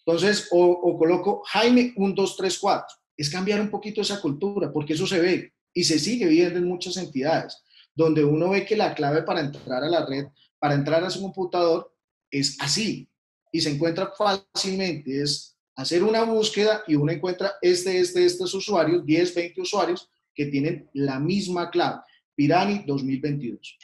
Entonces, o coloco Jaime 1, 2, 3, 4. Es cambiar un poquito esa cultura, porque eso se ve y se sigue viendo en muchas entidades, donde uno ve que la clave para entrar a la red, para entrar a su computador, es así. Y se encuentra fácilmente, es hacer una búsqueda y uno encuentra estos usuarios, 10, 20 usuarios que tienen la misma clave, Pirani 2022.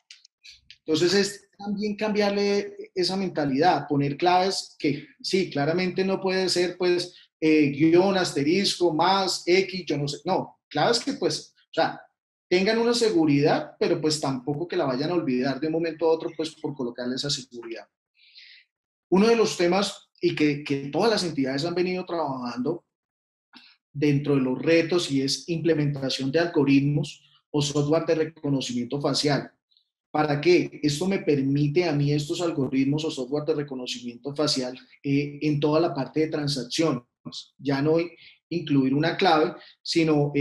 Entonces es también cambiarle esa mentalidad, poner claves que sí, claramente no puede ser pues guión, asterisco, más, X, yo no sé, no, claves que pues, o sea, tengan una seguridad, pero pues tampoco que la vayan a olvidar de un momento a otro pues por colocarle esa seguridad. Uno de los temas y que todas las entidades han venido trabajando dentro de los retos y es implementación de algoritmos o software de reconocimiento facial. ¿Para qué? Esto me permite a mí estos algoritmos o software de reconocimiento facial en toda la parte de transacciones. Ya no incluir una clave, sino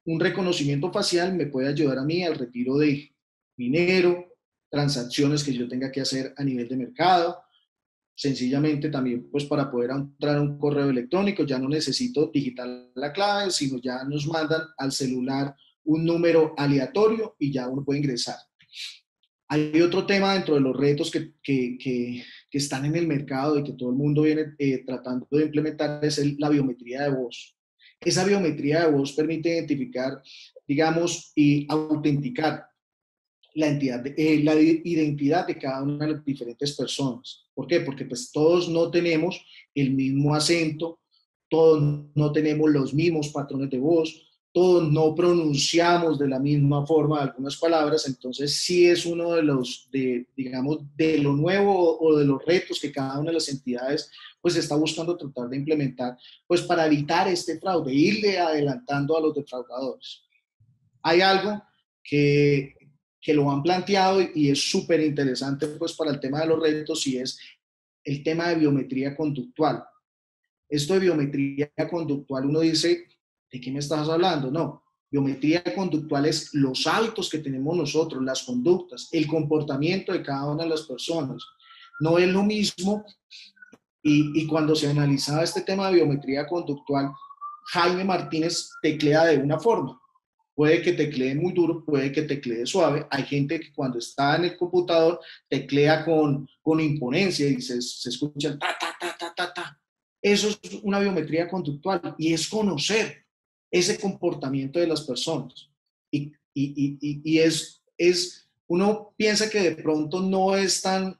un reconocimiento facial me puede ayudar a mí al retiro de dinero, transacciones que yo tenga que hacer a nivel de mercado. Sencillamente también pues para poder entrar a un correo electrónico ya no necesito digitar la clave, sino ya nos mandan al celular un número aleatorio y ya uno puede ingresar. Hay otro tema dentro de los retos que están en el mercado y que todo el mundo viene tratando de implementar, es la biometría de voz. Esa biometría de voz permite identificar, digamos, y autenticar la identidad de cada una de las diferentes personas. ¿Por qué? Porque pues todos no tenemos el mismo acento, todos no tenemos los mismos patrones de voz, todos no pronunciamos de la misma forma algunas palabras, entonces sí es uno de los, digamos, de lo nuevo o de los retos que cada una de las entidades pues está buscando tratar de implementar, pues para evitar este fraude, irle adelantando a los defraudadores. Hay algo que lo han planteado y es súper interesante pues para el tema de los retos y es el tema de biometría conductual. Esto de biometría conductual, uno dice, ¿de qué me estás hablando? No, biometría conductual es los hábitos que tenemos nosotros, las conductas, el comportamiento de cada una de las personas. No es lo mismo y cuando se analizaba este tema de biometría conductual, Jaime Martínez teclea de una forma. Puede que teclee muy duro, puede que teclee suave. Hay gente que cuando está en el computador teclea con imponencia y se escucha ta, ta, ta, ta, ta, ta. Eso es una biometría conductual y es conocer ese comportamiento de las personas. Y uno piensa que de pronto no es tan,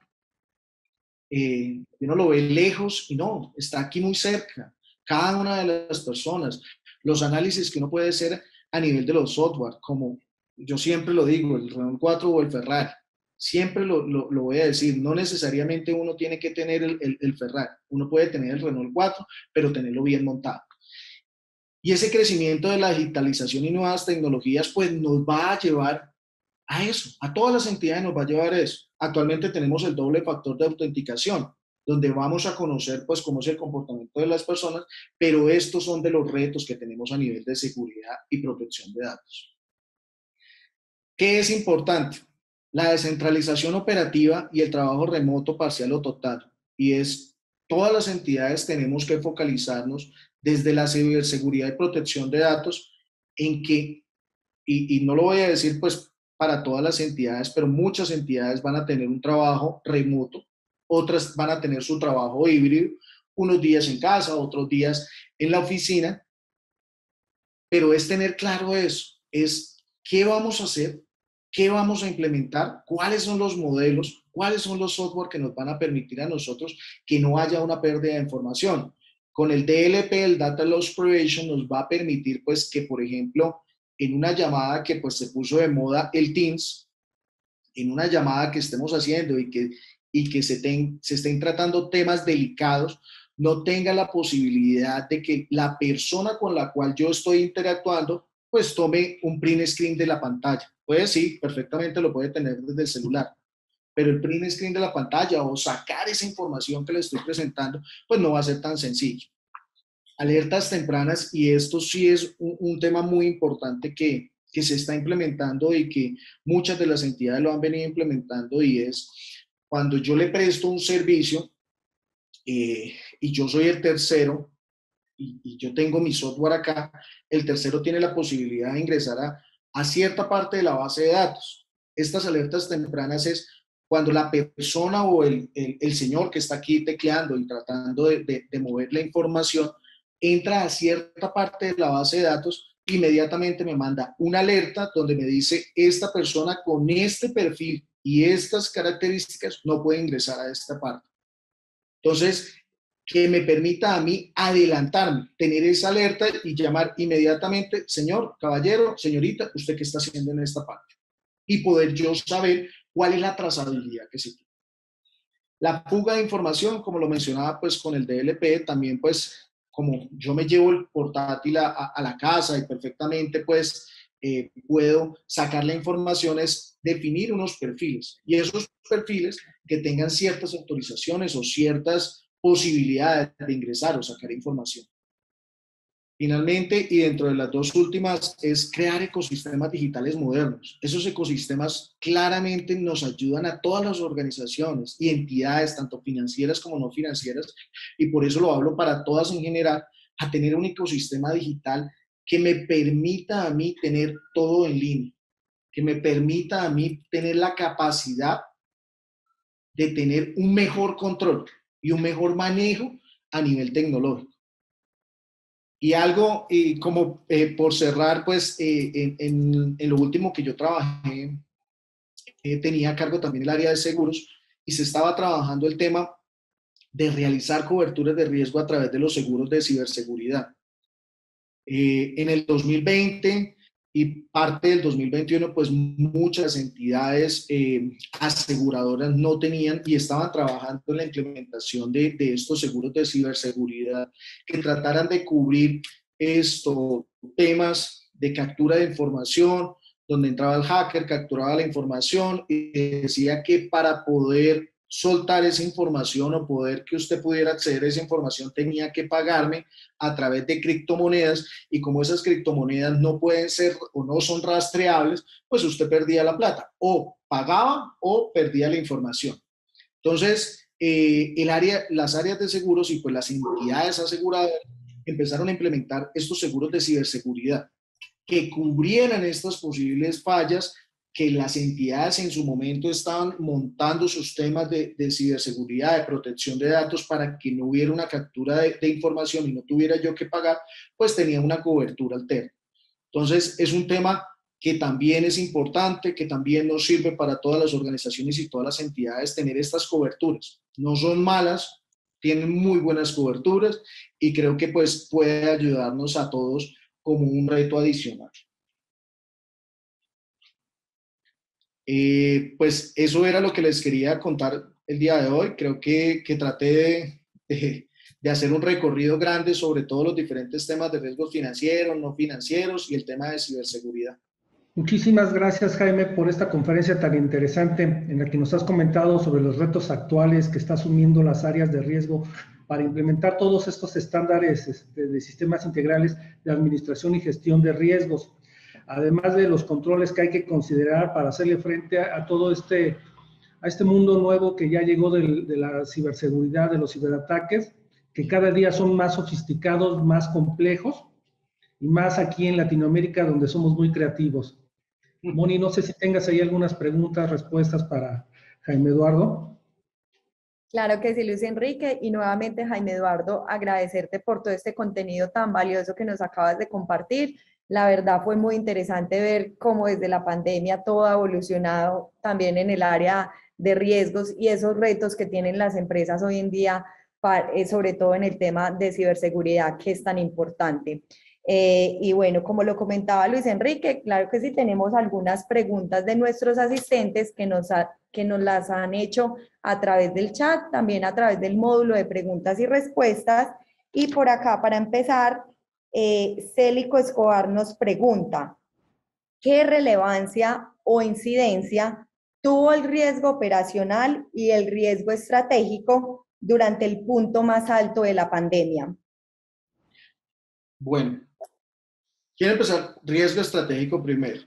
uno lo ve lejos y no, está aquí muy cerca. Cada una de las personas, los análisis que uno puede hacer a nivel de los software, como yo siempre lo digo, el Renault 4 o el Ferrari, siempre lo voy a decir, no necesariamente uno tiene que tener el Ferrari, uno puede tener el Renault 4, pero tenerlo bien montado. Y ese crecimiento de la digitalización y nuevas tecnologías, pues nos va a llevar a eso, a todas las entidades nos va a llevar a eso. Actualmente tenemos el doble factor de autenticación, donde vamos a conocer pues cómo es el comportamiento de las personas, pero estos son de los retos que tenemos a nivel de seguridad y protección de datos. ¿Qué es importante? La descentralización operativa y el trabajo remoto parcial o total. Y todas las entidades tenemos que focalizarnos desde la ciberseguridad y protección de datos en que, y no lo voy a decir pues para todas las entidades, pero muchas entidades van a tener un trabajo remoto, otras van a tener su trabajo híbrido, unos días en casa, otros días en la oficina, pero es tener claro eso, es qué vamos a hacer, qué vamos a implementar, cuáles son los modelos, cuáles son los software que nos van a permitir a nosotros que no haya una pérdida de información. Con el DLP, el Data Loss Prevention, nos va a permitir pues que, por ejemplo, en una llamada que pues se puso de moda el Teams, en una llamada que estemos haciendo y que se estén tratando temas delicados, no tenga la posibilidad de que la persona con la cual yo estoy interactuando pues tome un print screen de la pantalla. Pues sí, perfectamente lo puede tener desde el celular, pero el print screen de la pantalla o sacar esa información que le estoy presentando, pues no va a ser tan sencillo. Alertas tempranas, y esto sí es un tema muy importante que se está implementando y que muchas de las entidades lo han venido implementando, y es cuando yo le presto un servicio y yo soy el tercero y yo tengo mi software acá, el tercero tiene la posibilidad de ingresar a cierta parte de la base de datos. Estas alertas tempranas es cuando la persona o el señor que está aquí tecleando y tratando de mover la información entra a cierta parte de la base de datos, inmediatamente me manda una alerta donde me dice esta persona con este perfil y estas características no puede ingresar a esta parte. Entonces, que me permita a mí adelantarme, tener esa alerta y llamar inmediatamente, señor, caballero, señorita, ¿usted qué está haciendo en esta parte? Y poder yo saber cuál es la trazabilidad que se tiene. La fuga de información, como lo mencionaba pues con el DLP, también pues como yo me llevo el portátil a la casa y perfectamente pues puedo sacar la información, es definir unos perfiles, y esos perfiles que tengan ciertas autorizaciones o ciertas posibilidades de ingresar o sacar información. Finalmente, y dentro de las dos últimas, es crear ecosistemas digitales modernos. Esos ecosistemas claramente nos ayudan a todas las organizaciones y entidades, tanto financieras como no financieras, y por eso lo hablo para todas en general, a tener un ecosistema digital que me permita a mí tener todo en línea, que me permita a mí tener la capacidad de tener un mejor control y un mejor manejo a nivel tecnológico. Y algo, como por cerrar, pues en lo último que yo trabajé, tenía a cargo también el área de seguros y se estaba trabajando el tema de realizar coberturas de riesgo a través de los seguros de ciberseguridad. En el 2020 y parte del 2021, pues muchas entidades aseguradoras no tenían y estaban trabajando en la implementación de estos seguros de ciberseguridad que trataran de cubrir estos temas de captura de información, donde entraba el hacker, capturaba la información y decía que para poder soltar esa información o poder que usted pudiera acceder a esa información tenía que pagarme a través de criptomonedas, y como esas criptomonedas no pueden ser o no son rastreables, pues usted perdía la plata, o pagaba o perdía la información. Entonces, las áreas de seguros y pues las entidades aseguradoras empezaron a implementar estos seguros de ciberseguridad que cubrieran estas posibles fallas que las entidades en su momento estaban montando sus temas de ciberseguridad, de protección de datos para que no hubiera una captura de información y no tuviera yo que pagar, pues tenía una cobertura alterna. Entonces, es un tema que también es importante, que también nos sirve para todas las organizaciones y todas las entidades tener estas coberturas. No son malas, tienen muy buenas coberturas y creo que pues puede ayudarnos a todos como un reto adicional. Pues eso era lo que les quería contar el día de hoy. Creo que traté de hacer un recorrido grande sobre todos los diferentes temas de riesgos financieros, no financieros y el tema de ciberseguridad. Muchísimas gracias, Jaime, por esta conferencia tan interesante en la que nos has comentado sobre los retos actuales que está asumiendo las áreas de riesgo para implementar todos estos estándares de sistemas integrales de administración y gestión de riesgos, además de los controles que hay que considerar para hacerle frente a todo este mundo nuevo que ya llegó de la ciberseguridad, de los ciberataques, que cada día son más sofisticados, más complejos, y más aquí en Latinoamérica, donde somos muy creativos. Moni, no sé si tengas ahí algunas preguntas, respuestas para Jaime Eduardo. Claro que sí, Luis Enrique, y nuevamente, Jaime Eduardo, agradecerte por todo este contenido tan valioso que nos acabas de compartir. La verdad fue muy interesante ver cómo desde la pandemia todo ha evolucionado también en el área de riesgos y esos retos que tienen las empresas hoy en día, sobre todo en el tema de ciberseguridad, que es tan importante. Y bueno, como lo comentaba Luis Enrique, claro que sí tenemos algunas preguntas de nuestros asistentes que nos las han hecho a través del chat, también a través del módulo de preguntas y respuestas. Y por acá, para empezar, Célico Escobar nos pregunta, ¿qué relevancia o incidencia tuvo el riesgo operacional y el riesgo estratégico durante el punto más alto de la pandemia? Bueno, quiero empezar riesgo estratégico primero.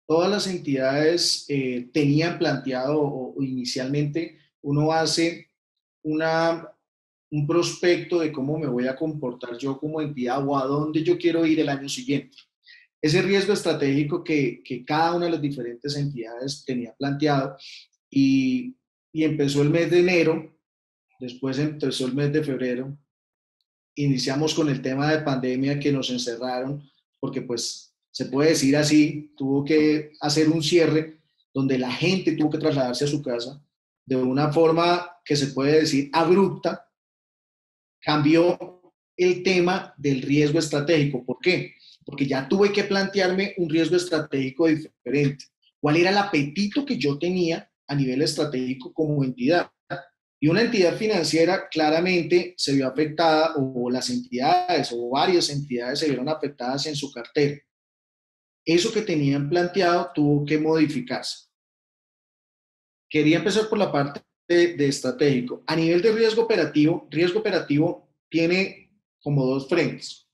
Todas las entidades tenían planteado o inicialmente uno hace un prospecto de cómo me voy a comportar yo como entidad o a dónde yo quiero ir el año siguiente. Ese riesgo estratégico que cada una de las diferentes entidades tenía planteado y empezó el mes de enero, después empezó el mes de febrero, iniciamos con el tema de pandemia que nos encerraron, porque pues se puede decir así, tuvo que hacer un cierre donde la gente tuvo que trasladarse a su casa de una forma que se puede decir abrupta, cambió el tema del riesgo estratégico. ¿Por qué? Porque ya tuve que plantearme un riesgo estratégico diferente. ¿Cuál era el apetito que yo tenía a nivel estratégico como entidad? Y una entidad financiera claramente se vio afectada, o las entidades, o varias entidades se vieron afectadas en su cartera. Eso que tenían planteado tuvo que modificarse. Quería empezar por la parte de estratégico. A nivel de riesgo operativo tiene como dos frentes.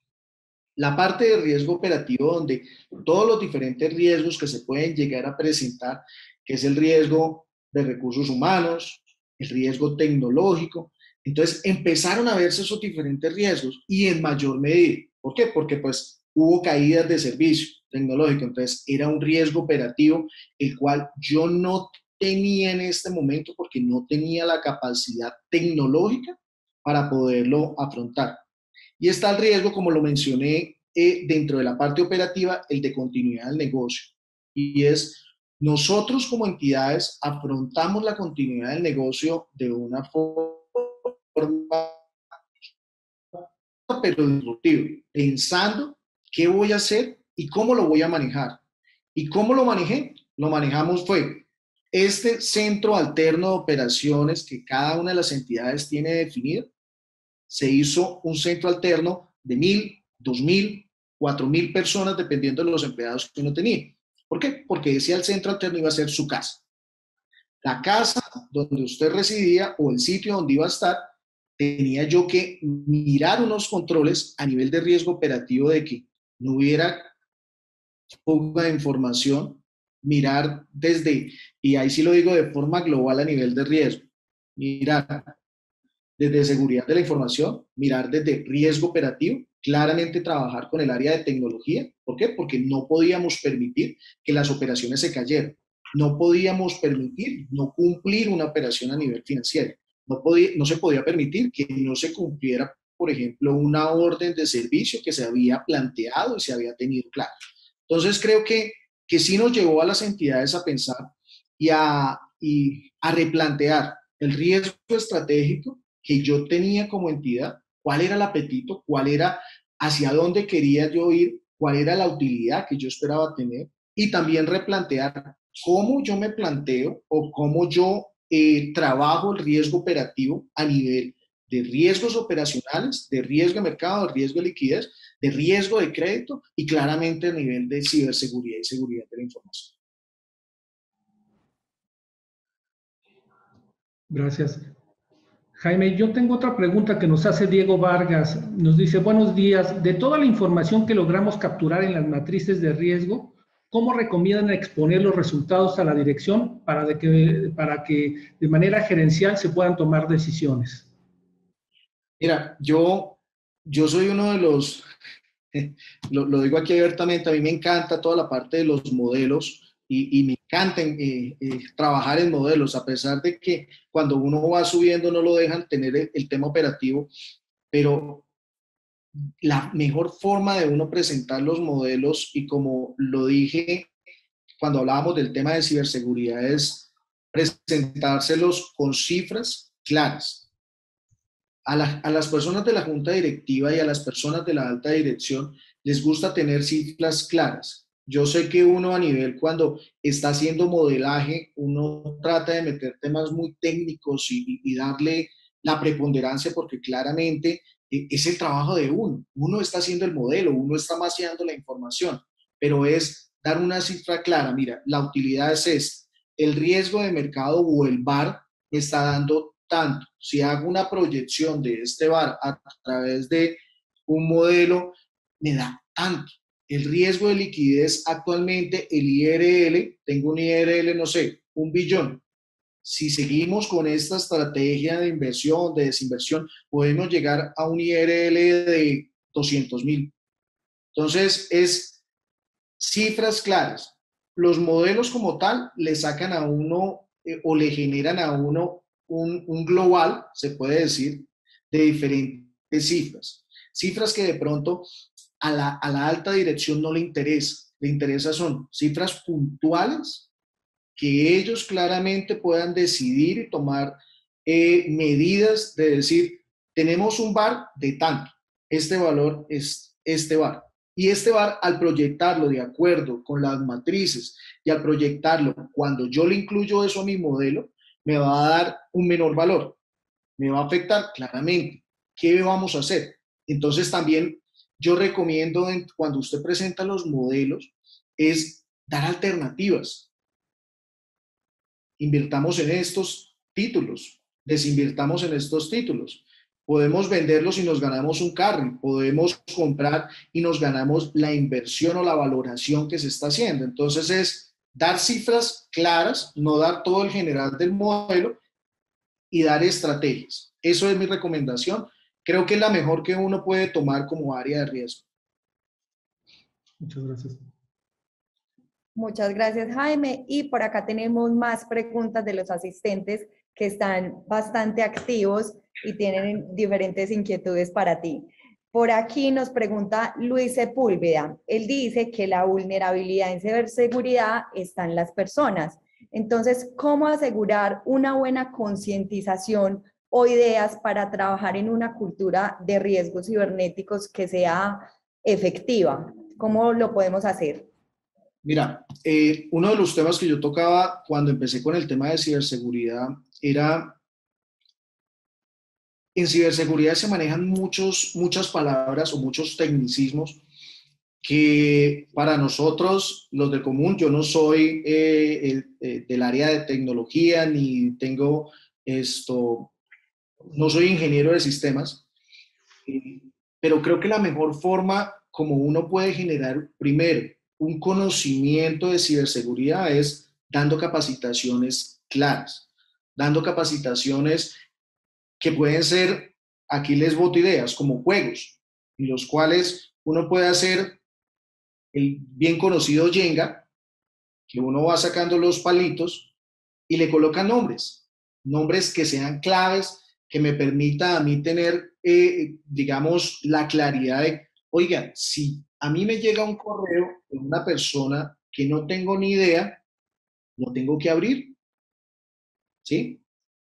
La parte de riesgo operativo, donde todos los diferentes riesgos que se pueden llegar a presentar, que es el riesgo de recursos humanos, el riesgo tecnológico. Entonces empezaron a verse esos diferentes riesgos y en mayor medida. ¿Por qué? Porque pues hubo caídas de servicio tecnológico. Entonces era un riesgo operativo el cual yo no tenía en este momento porque no tenía la capacidad tecnológica para poderlo afrontar. Y está el riesgo, como lo mencioné, dentro de la parte operativa, el de continuidad del negocio. Y es, nosotros como entidades afrontamos la continuidad del negocio de una forma, pero disruptiva, pensando qué voy a hacer y cómo lo voy a manejar. ¿Y cómo lo manejé? Lo manejamos fue este centro alterno de operaciones que cada una de las entidades tiene definido. Se hizo un centro alterno de 1,000, 2,000, 4,000 personas, dependiendo de los empleados que uno tenía. ¿Por qué? Porque decía el centro alterno iba a ser su casa. La casa donde usted residía o el sitio donde iba a estar, tenía yo que mirar unos controles a nivel de riesgo operativo de que no hubiera fuga de información, mirar desde, y ahí sí lo digo de forma global a nivel de riesgo, mirar desde seguridad de la información, mirar desde riesgo operativo, claramente trabajar con el área de tecnología. ¿Por qué? Porque no podíamos permitir que las operaciones se cayeran. No podíamos permitir no cumplir una operación a nivel financiero. No se podía permitir que no se cumpliera, por ejemplo, una orden de servicio que se había planteado y se había tenido claro. Entonces, creo que sí nos llevó a las entidades a pensar y a replantear el riesgo estratégico que yo tenía como entidad, cuál era el apetito, cuál era hacia dónde quería yo ir, cuál era la utilidad que yo esperaba tener, y también replantear cómo yo me planteo o cómo yo trabajo el riesgo operativo a nivel de riesgos operacionales, de riesgo de mercado, de riesgo de liquidez, de riesgo de crédito y claramente a nivel de ciberseguridad y seguridad de la información. Gracias. Jaime, yo tengo otra pregunta que nos hace Diego Vargas. Nos dice, buenos días, de toda la información que logramos capturar en las matrices de riesgo, ¿cómo recomiendan exponer los resultados a la dirección para que de manera gerencial se puedan tomar decisiones? Mira, yo soy uno de los, lo digo aquí abiertamente, a mí me encanta toda la parte de los modelos y me encanta trabajar en modelos, a pesar de que cuando uno va subiendo no lo dejan tener el tema operativo, pero la mejor forma de uno presentar los modelos, y como lo dije cuando hablábamos del tema de ciberseguridad, es presentárselos con cifras claras. A las personas de la junta directiva y a las personas de la alta dirección les gusta tener cifras claras. Yo sé que uno a nivel, cuando está haciendo modelaje, uno trata de meter temas muy técnicos y darle la preponderancia, porque claramente es el trabajo de uno. Uno está haciendo el modelo, uno está mapeando la información, pero es dar una cifra clara. Mira, la utilidad es esta. El riesgo de mercado o el VAR me está dando tanto. Si hago una proyección de este VAR a través de un modelo, me da tanto. El riesgo de liquidez actualmente, el IRL, tengo un IRL, no sé, 1 billón. Si seguimos con esta estrategia de inversión, de desinversión, podemos llegar a un IRL de 200.000. Entonces, es cifras claras. Los modelos como tal le sacan a uno o le generan a uno un global, se puede decir, de diferentes cifras. Cifras que de pronto a la alta dirección no le interesa. Le interesa son cifras puntuales que ellos claramente puedan decidir y tomar medidas de decir, tenemos un VAR de tanto, este valor es este VAR. Y este VAR, al proyectarlo de acuerdo con las matrices y al proyectarlo cuando yo le incluyo eso a mi modelo, me va a dar un menor valor. Me va a afectar claramente. ¿Qué vamos a hacer? Entonces también yo recomiendo, cuando usted presenta los modelos, es dar alternativas. Invirtamos en estos títulos, desinvirtamos en estos títulos. Podemos venderlos y nos ganamos un carry, podemos comprar y nos ganamos la inversión o la valoración que se está haciendo. Entonces es dar cifras claras, no dar todo el general del modelo, y dar estrategias. Eso es mi recomendación. Creo que es la mejor que uno puede tomar como área de riesgo. Muchas gracias. Muchas gracias, Jaime. Y por acá tenemos más preguntas de los asistentes que están bastante activos y tienen diferentes inquietudes para ti. Por aquí nos pregunta Luis Sepúlveda. Él dice que la vulnerabilidad en ciberseguridad está en las personas. Entonces, ¿cómo asegurar una buena concientización o ideas para trabajar en una cultura de riesgos cibernéticos que sea efectiva? ¿Cómo lo podemos hacer? Mira, uno de los temas que yo tocaba cuando empecé con el tema de ciberseguridad era, en ciberseguridad se manejan muchas palabras o muchos tecnicismos que para nosotros, los del común, yo no soy del área de tecnología ni tengo no soy ingeniero de sistemas, pero creo que la mejor forma como uno puede generar primero un conocimiento de ciberseguridad es dando capacitaciones claras, dando capacitaciones que pueden ser, aquí les boto ideas, como juegos, en los cuales uno puede hacer el bien conocido Jenga, que uno va sacando los palitos y le coloca nombres, nombres que sean claves, que me permita a mí tener, digamos, la claridad de, oigan, si a mí me llega un correo de una persona que no tengo ni idea, lo tengo que abrir, ¿sí?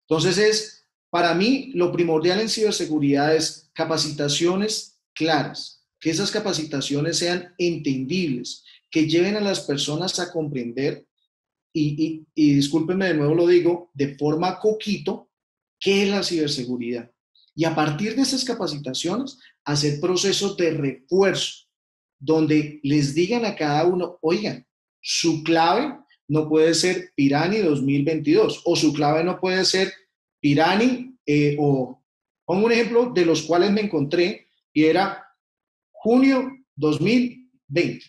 Entonces para mí, lo primordial en ciberseguridad es capacitaciones claras, que esas capacitaciones sean entendibles, que lleven a las personas a comprender, y discúlpenme de nuevo lo digo, de forma coquito, qué es la ciberseguridad. Y a partir de esas capacitaciones, hacer procesos de refuerzo, donde les digan a cada uno, oigan, su clave no puede ser Pirani 2022, o su clave no puede ser Pirani, o pongo un ejemplo de los cuales me encontré, y era junio 2020.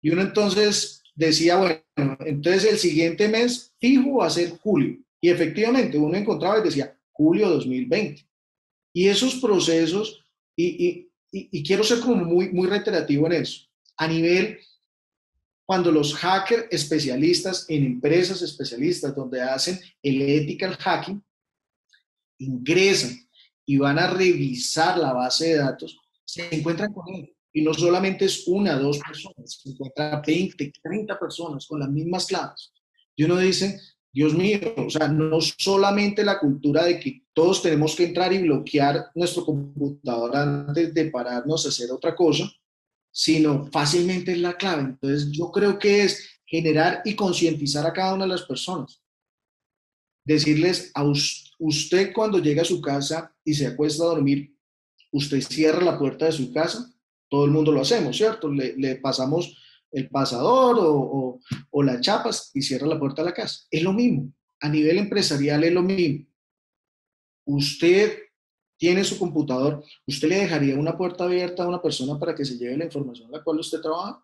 Y uno entonces decía, bueno, entonces el siguiente mes fijo va a ser julio. Y efectivamente uno encontraba y decía julio 2020. Y esos procesos, y quiero ser como muy reiterativo en eso, a nivel, cuando los hackers especialistas en empresas especialistas donde hacen el ethical hacking, ingresan y van a revisar la base de datos, se encuentran con él. Y no solamente es una, dos personas, se encuentran 20, 30 personas con las mismas claves. Y uno dice, Dios mío, o sea, no solamente la cultura de que todos tenemos que entrar y bloquear nuestro computador antes de pararnos a hacer otra cosa, sino fácilmente es la clave. Entonces, yo creo que es generar y concientizar a cada una de las personas. Decirles a usted, cuando llega a su casa y se acuesta a dormir, usted cierra la puerta de su casa, todo el mundo lo hacemos, ¿cierto? Le pasamos el pasador o las chapas y cierra la puerta de la casa. Es lo mismo, a nivel empresarial es lo mismo. Usted tiene su computador, ¿usted le dejaría una puerta abierta a una persona para que se lleve la información a la cual usted trabaja?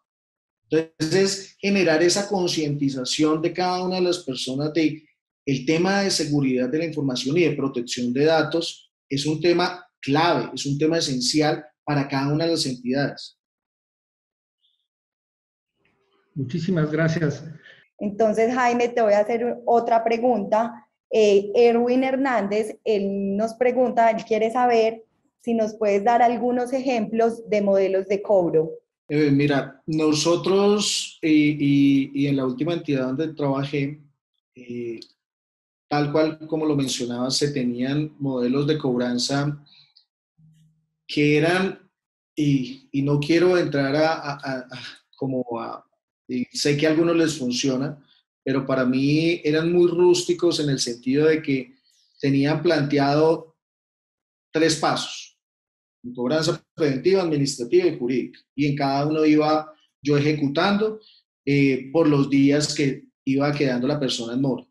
Entonces, es generar esa concientización de cada una de las personas de el tema de seguridad de la información y de protección de datos es un tema clave, es un tema esencial para cada una de las entidades. Muchísimas gracias. Entonces, Jaime, te voy a hacer otra pregunta. Erwin Hernández, él nos pregunta, él quiere saber si nos puedes dar algunos ejemplos de modelos de cobro. Mira, nosotros y en la última entidad donde trabajé, tal cual como lo mencionaba, se tenían modelos de cobranza que eran, y no quiero entrar y sé que a algunos les funciona, pero para mí eran muy rústicos en el sentido de que tenían planteado 3 pasos: cobranza preventiva, administrativa y jurídica. Y en cada uno iba yo ejecutando por los días que iba quedando la persona en mora.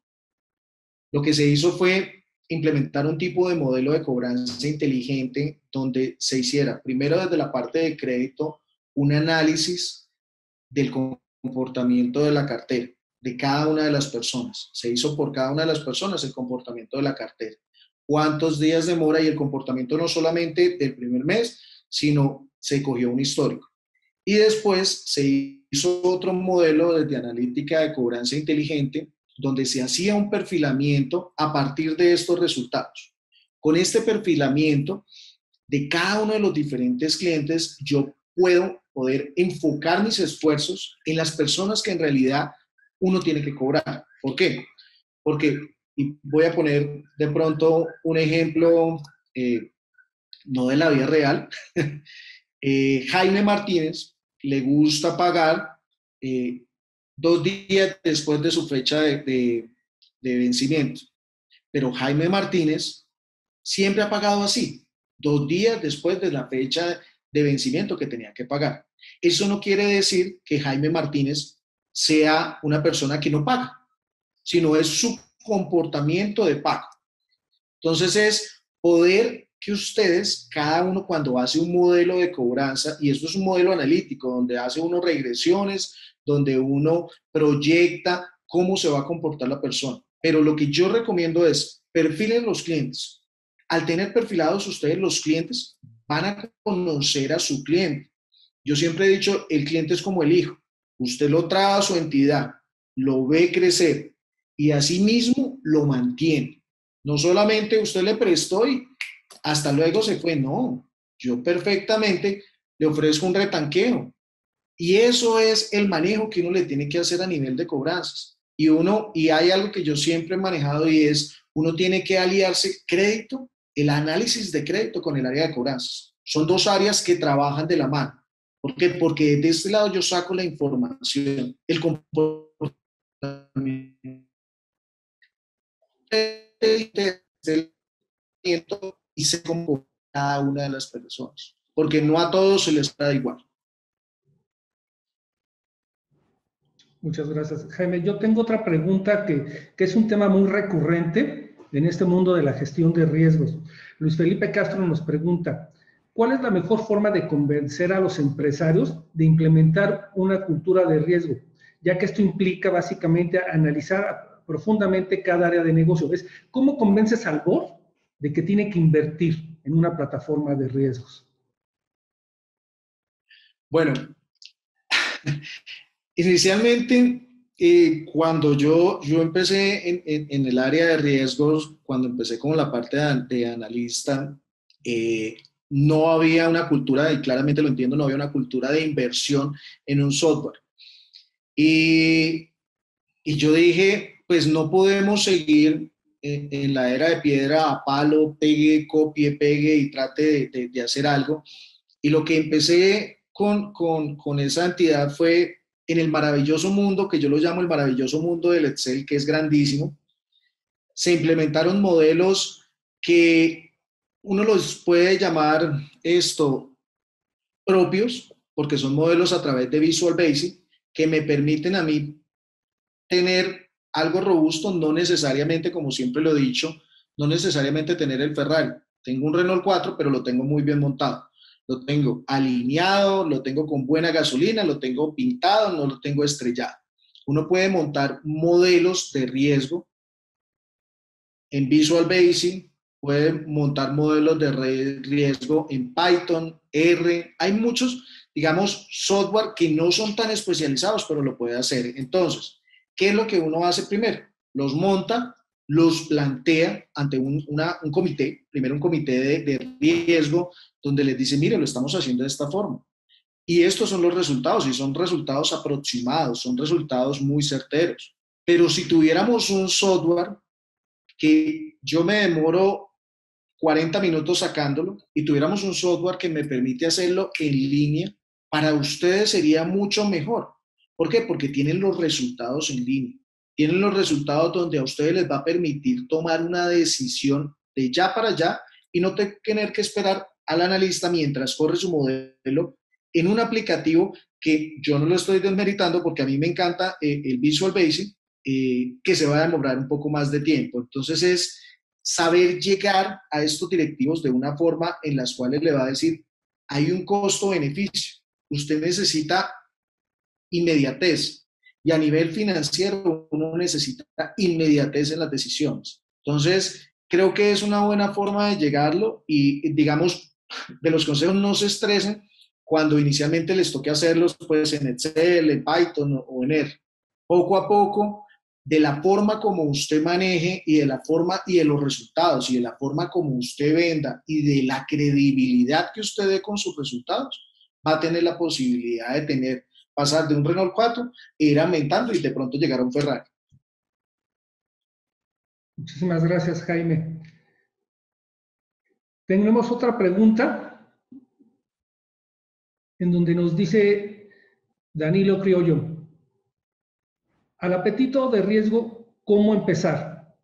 Lo que se hizo fue implementar un tipo de modelo de cobranza inteligente donde se hiciera, primero desde la parte de crédito, un análisis del comportamiento de la cartera, de cada una de las personas. Se hizo por cada una de las personas el comportamiento de la cartera. Cuántos días de mora y el comportamiento no solamente del primer mes, sino se cogió un histórico. Y después se hizo otro modelo desde analítica de cobranza inteligente, donde se hacía un perfilamiento a partir de estos resultados. Con este perfilamiento de cada uno de los diferentes clientes, yo puedo poder enfocar mis esfuerzos en las personas que en realidad uno tiene que cobrar. ¿Por qué? Porque, y voy a poner de pronto un ejemplo, no de la vida real, Jaime Martínez le gusta pagar 2 días después de su fecha de vencimiento, pero Jaime Martínez siempre ha pagado así, 2 días después de la fecha de vencimiento que tenía que pagar. Eso no quiere decir que Jaime Martínez sea una persona que no paga, sino es su comportamiento de pago. Entonces es poder que ustedes, cada uno cuando hace un modelo de cobranza, y esto es un modelo analítico, donde hace uno regresiones, donde uno proyecta cómo se va a comportar la persona. Pero lo que yo recomiendo es perfilen los clientes, al tener perfilados ustedes los clientes, van a conocer a su cliente. Yo siempre he dicho, el cliente es como el hijo. Usted lo trae a su entidad, lo ve crecer y asimismo lo mantiene. No solamente usted le prestó y hasta luego se fue, no. Yo perfectamente le ofrezco un retanqueo. Y eso es el manejo que uno le tiene que hacer a nivel de cobranzas. Y hay algo que yo siempre he manejado y es, uno tiene que aliarse crédito, el análisis de crédito con el área de cobranzas. Son dos áreas que trabajan de la mano. ¿Por qué? Porque de este lado yo saco la información, el comportamiento y se comporta cada una de las personas. Porque no a todos se les da igual. Muchas gracias, Jaime. Yo tengo otra pregunta que es un tema muy recurrente en este mundo de la gestión de riesgos. Luis Felipe Castro nos pregunta, ¿cuál es la mejor forma de convencer a los empresarios de implementar una cultura de riesgo? Ya que esto implica básicamente analizar profundamente cada área de negocio. ¿Ves? ¿Cómo convences al board de que tiene que invertir en una plataforma de riesgos? Bueno, inicialmente, cuando yo empecé en el área de riesgos, cuando empecé con la parte de analista, no había una cultura, y claramente lo entiendo, no había una cultura de inversión en un software. Y yo dije, pues no podemos seguir en la era de piedra a palo, pegue, copie, pegue y trate de hacer algo. Y lo que empecé con esa entidad fue en el maravilloso mundo, que yo lo llamo el maravilloso mundo del Excel, que es grandísimo. Se implementaron modelos que uno los puede llamar propios, porque son modelos a través de Visual Basic, que me permiten a mí tener algo robusto, no necesariamente, como siempre lo he dicho, no necesariamente tener el Ferrari. Tengo un Renault 4, pero lo tengo muy bien montado. Lo tengo alineado, lo tengo con buena gasolina, lo tengo pintado, no lo tengo estrellado. Uno puede montar modelos de riesgo en Visual Basic, puede montar modelos de riesgo en Python, R. Hay muchos, digamos, software que no son tan especializados, pero lo puede hacer. Entonces, ¿qué es lo que uno hace primero? Los monta, los plantea ante un comité, primero un comité de riesgo, donde les dice, mire, lo estamos haciendo de esta forma. Y estos son los resultados, y son resultados aproximados, son resultados muy certeros. Pero si tuviéramos un software que yo me demoro 40 minutos sacándolo y tuviéramos un software que me permite hacerlo en línea, para ustedes sería mucho mejor. ¿Por qué? Porque tienen los resultados en línea. Tienen los resultados donde a ustedes les va a permitir tomar una decisión de ya para allá y no tener que esperar al analista mientras corre su modelo en un aplicativo que yo no lo estoy desmeritando porque a mí me encanta el Visual Basic, que se va a demorar un poco más de tiempo. Entonces es saber llegar a estos directivos de una forma en las cuales le va a decir, hay un costo-beneficio. Usted necesita inmediatez y a nivel financiero uno necesita inmediatez en las decisiones. Entonces, creo que es una buena forma de llegarlo y, digamos, de los consejos no se estresen cuando inicialmente les toque hacerlos pues en Excel, en Python o en R. Poco a poco, de la forma como usted maneje y de la forma y de los resultados y de la forma como usted venda y de la credibilidad que usted dé con sus resultados, va a tener la posibilidad de pasar de un Renault 4 e ir aumentando y de pronto llegar a un Ferrari. Muchísimas gracias, Jaime. Tenemos otra pregunta en donde nos dice Danilo Criollo, al apetito de riesgo, ¿cómo empezar?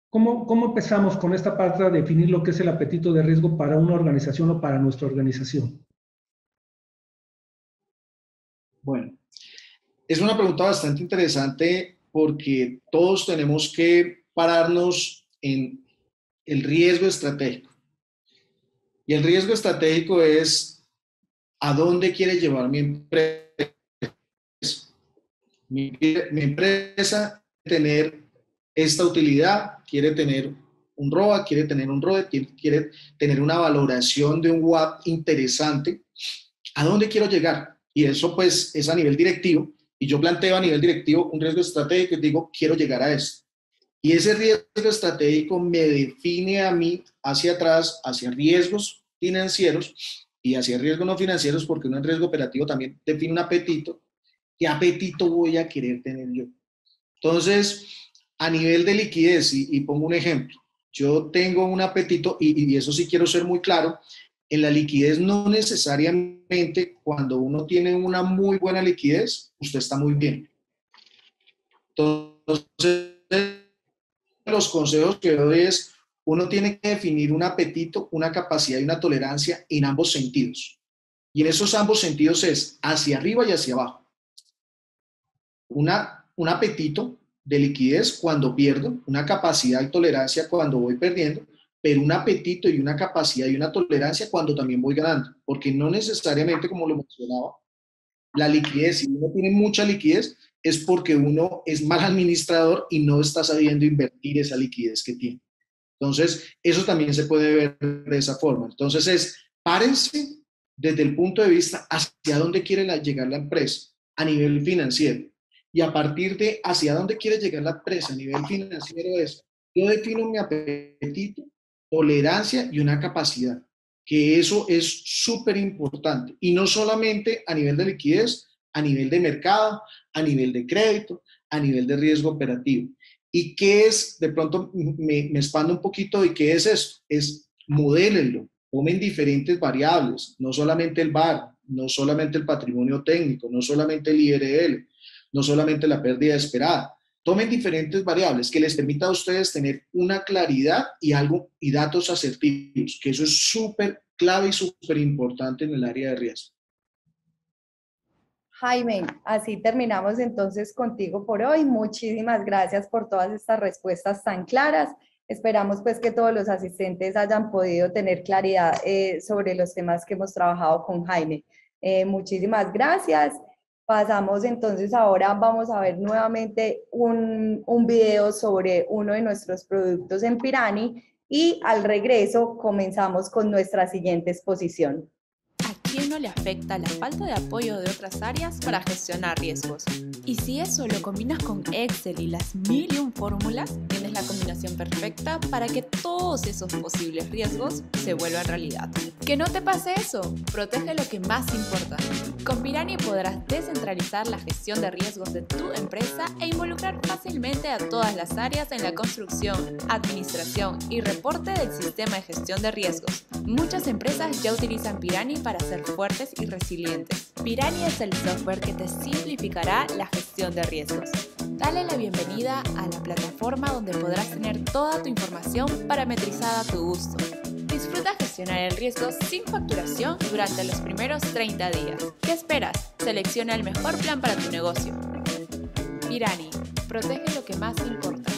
¿Cómo empezamos con esta parte de definir lo que es el apetito de riesgo para una organización o para nuestra organización? Bueno, es una pregunta bastante interesante porque todos tenemos que pararnos en el riesgo estratégico. Y el riesgo estratégico es ¿a dónde quiere llevar mi empresa? Mi empresa quiere tener esta utilidad, quiere tener un ROA, quiere tener un ROE, quiere tener una valoración de un WAP interesante. ¿A dónde quiero llegar? Y eso pues es a nivel directivo. Y yo planteo a nivel directivo un riesgo estratégico y digo, quiero llegar a esto. Y ese riesgo estratégico me define a mí hacia atrás, hacia riesgos financieros y hacia riesgos no financieros, porque un riesgo operativo también define un apetito. ¿Qué apetito voy a querer tener yo? Entonces, a nivel de liquidez, y pongo un ejemplo, yo tengo un apetito, y eso sí quiero ser muy claro, en la liquidez no necesariamente cuando uno tiene una muy buena liquidez, usted está muy bien. Entonces, los consejos que doy es, uno tiene que definir un apetito, una capacidad y una tolerancia en ambos sentidos. Y en esos ambos sentidos es hacia arriba y hacia abajo. Un apetito de liquidez cuando pierdo, una capacidad y tolerancia cuando voy perdiendo, pero un apetito y una capacidad y una tolerancia cuando también voy ganando, porque no necesariamente, como lo mencionaba, la liquidez, si uno tiene mucha liquidez, es porque uno es mal administrador y no está sabiendo invertir esa liquidez que tiene. Entonces, eso también se puede ver de esa forma. Entonces, párense desde el punto de vista hacia dónde quiere llegar la empresa a nivel financiero. Y a partir de hacia dónde quiere llegar la empresa a nivel financiero es, yo defino mi apetito, tolerancia y una capacidad, que eso es súper importante. Y no solamente a nivel de liquidez, a nivel de mercado, a nivel de crédito, a nivel de riesgo operativo. ¿Y qué es? De pronto me expando un poquito de qué es esto. Es modélenlo, tomen diferentes variables, no solamente el VaR, no solamente el patrimonio técnico, no solamente el IRL, no solamente la pérdida esperada. Tomen diferentes variables que les permita a ustedes tener una claridad y datos asertivos, que eso es súper clave y súper importante en el área de riesgo. Jaime, así terminamos entonces contigo por hoy. Muchísimas gracias por todas estas respuestas tan claras. Esperamos pues que todos los asistentes hayan podido tener claridad sobre los temas que hemos trabajado con Jaime. Muchísimas gracias. Pasamos entonces ahora, vamos a ver nuevamente un video sobre uno de nuestros productos en Pirani y al regreso comenzamos con nuestra siguiente exposición. ¿A quién no le afecta la falta de apoyo de otras áreas para gestionar riesgos? Y si eso lo combinas con Excel y las 1001 fórmulas, tienes la combinación perfecta para que todos esos posibles riesgos se vuelvan realidad. ¡Que no te pase eso! Protege lo que más importa. Con Pirani podrás descentralizar la gestión de riesgos de tu empresa e involucrar fácilmente a todas las áreas en la construcción, administración y reporte del sistema de gestión de riesgos. Muchas empresas ya utilizan Pirani para ser fuertes y resilientes. Pirani es el software que te simplificará la gestión de riesgos. Dale la bienvenida a la plataforma donde podrás tener toda tu información parametrizada a tu gusto. Disfruta gestionar el riesgo sin facturación durante los primeros 30 días. ¿Qué esperas? Selecciona el mejor plan para tu negocio. Pirani, protege lo que más importa.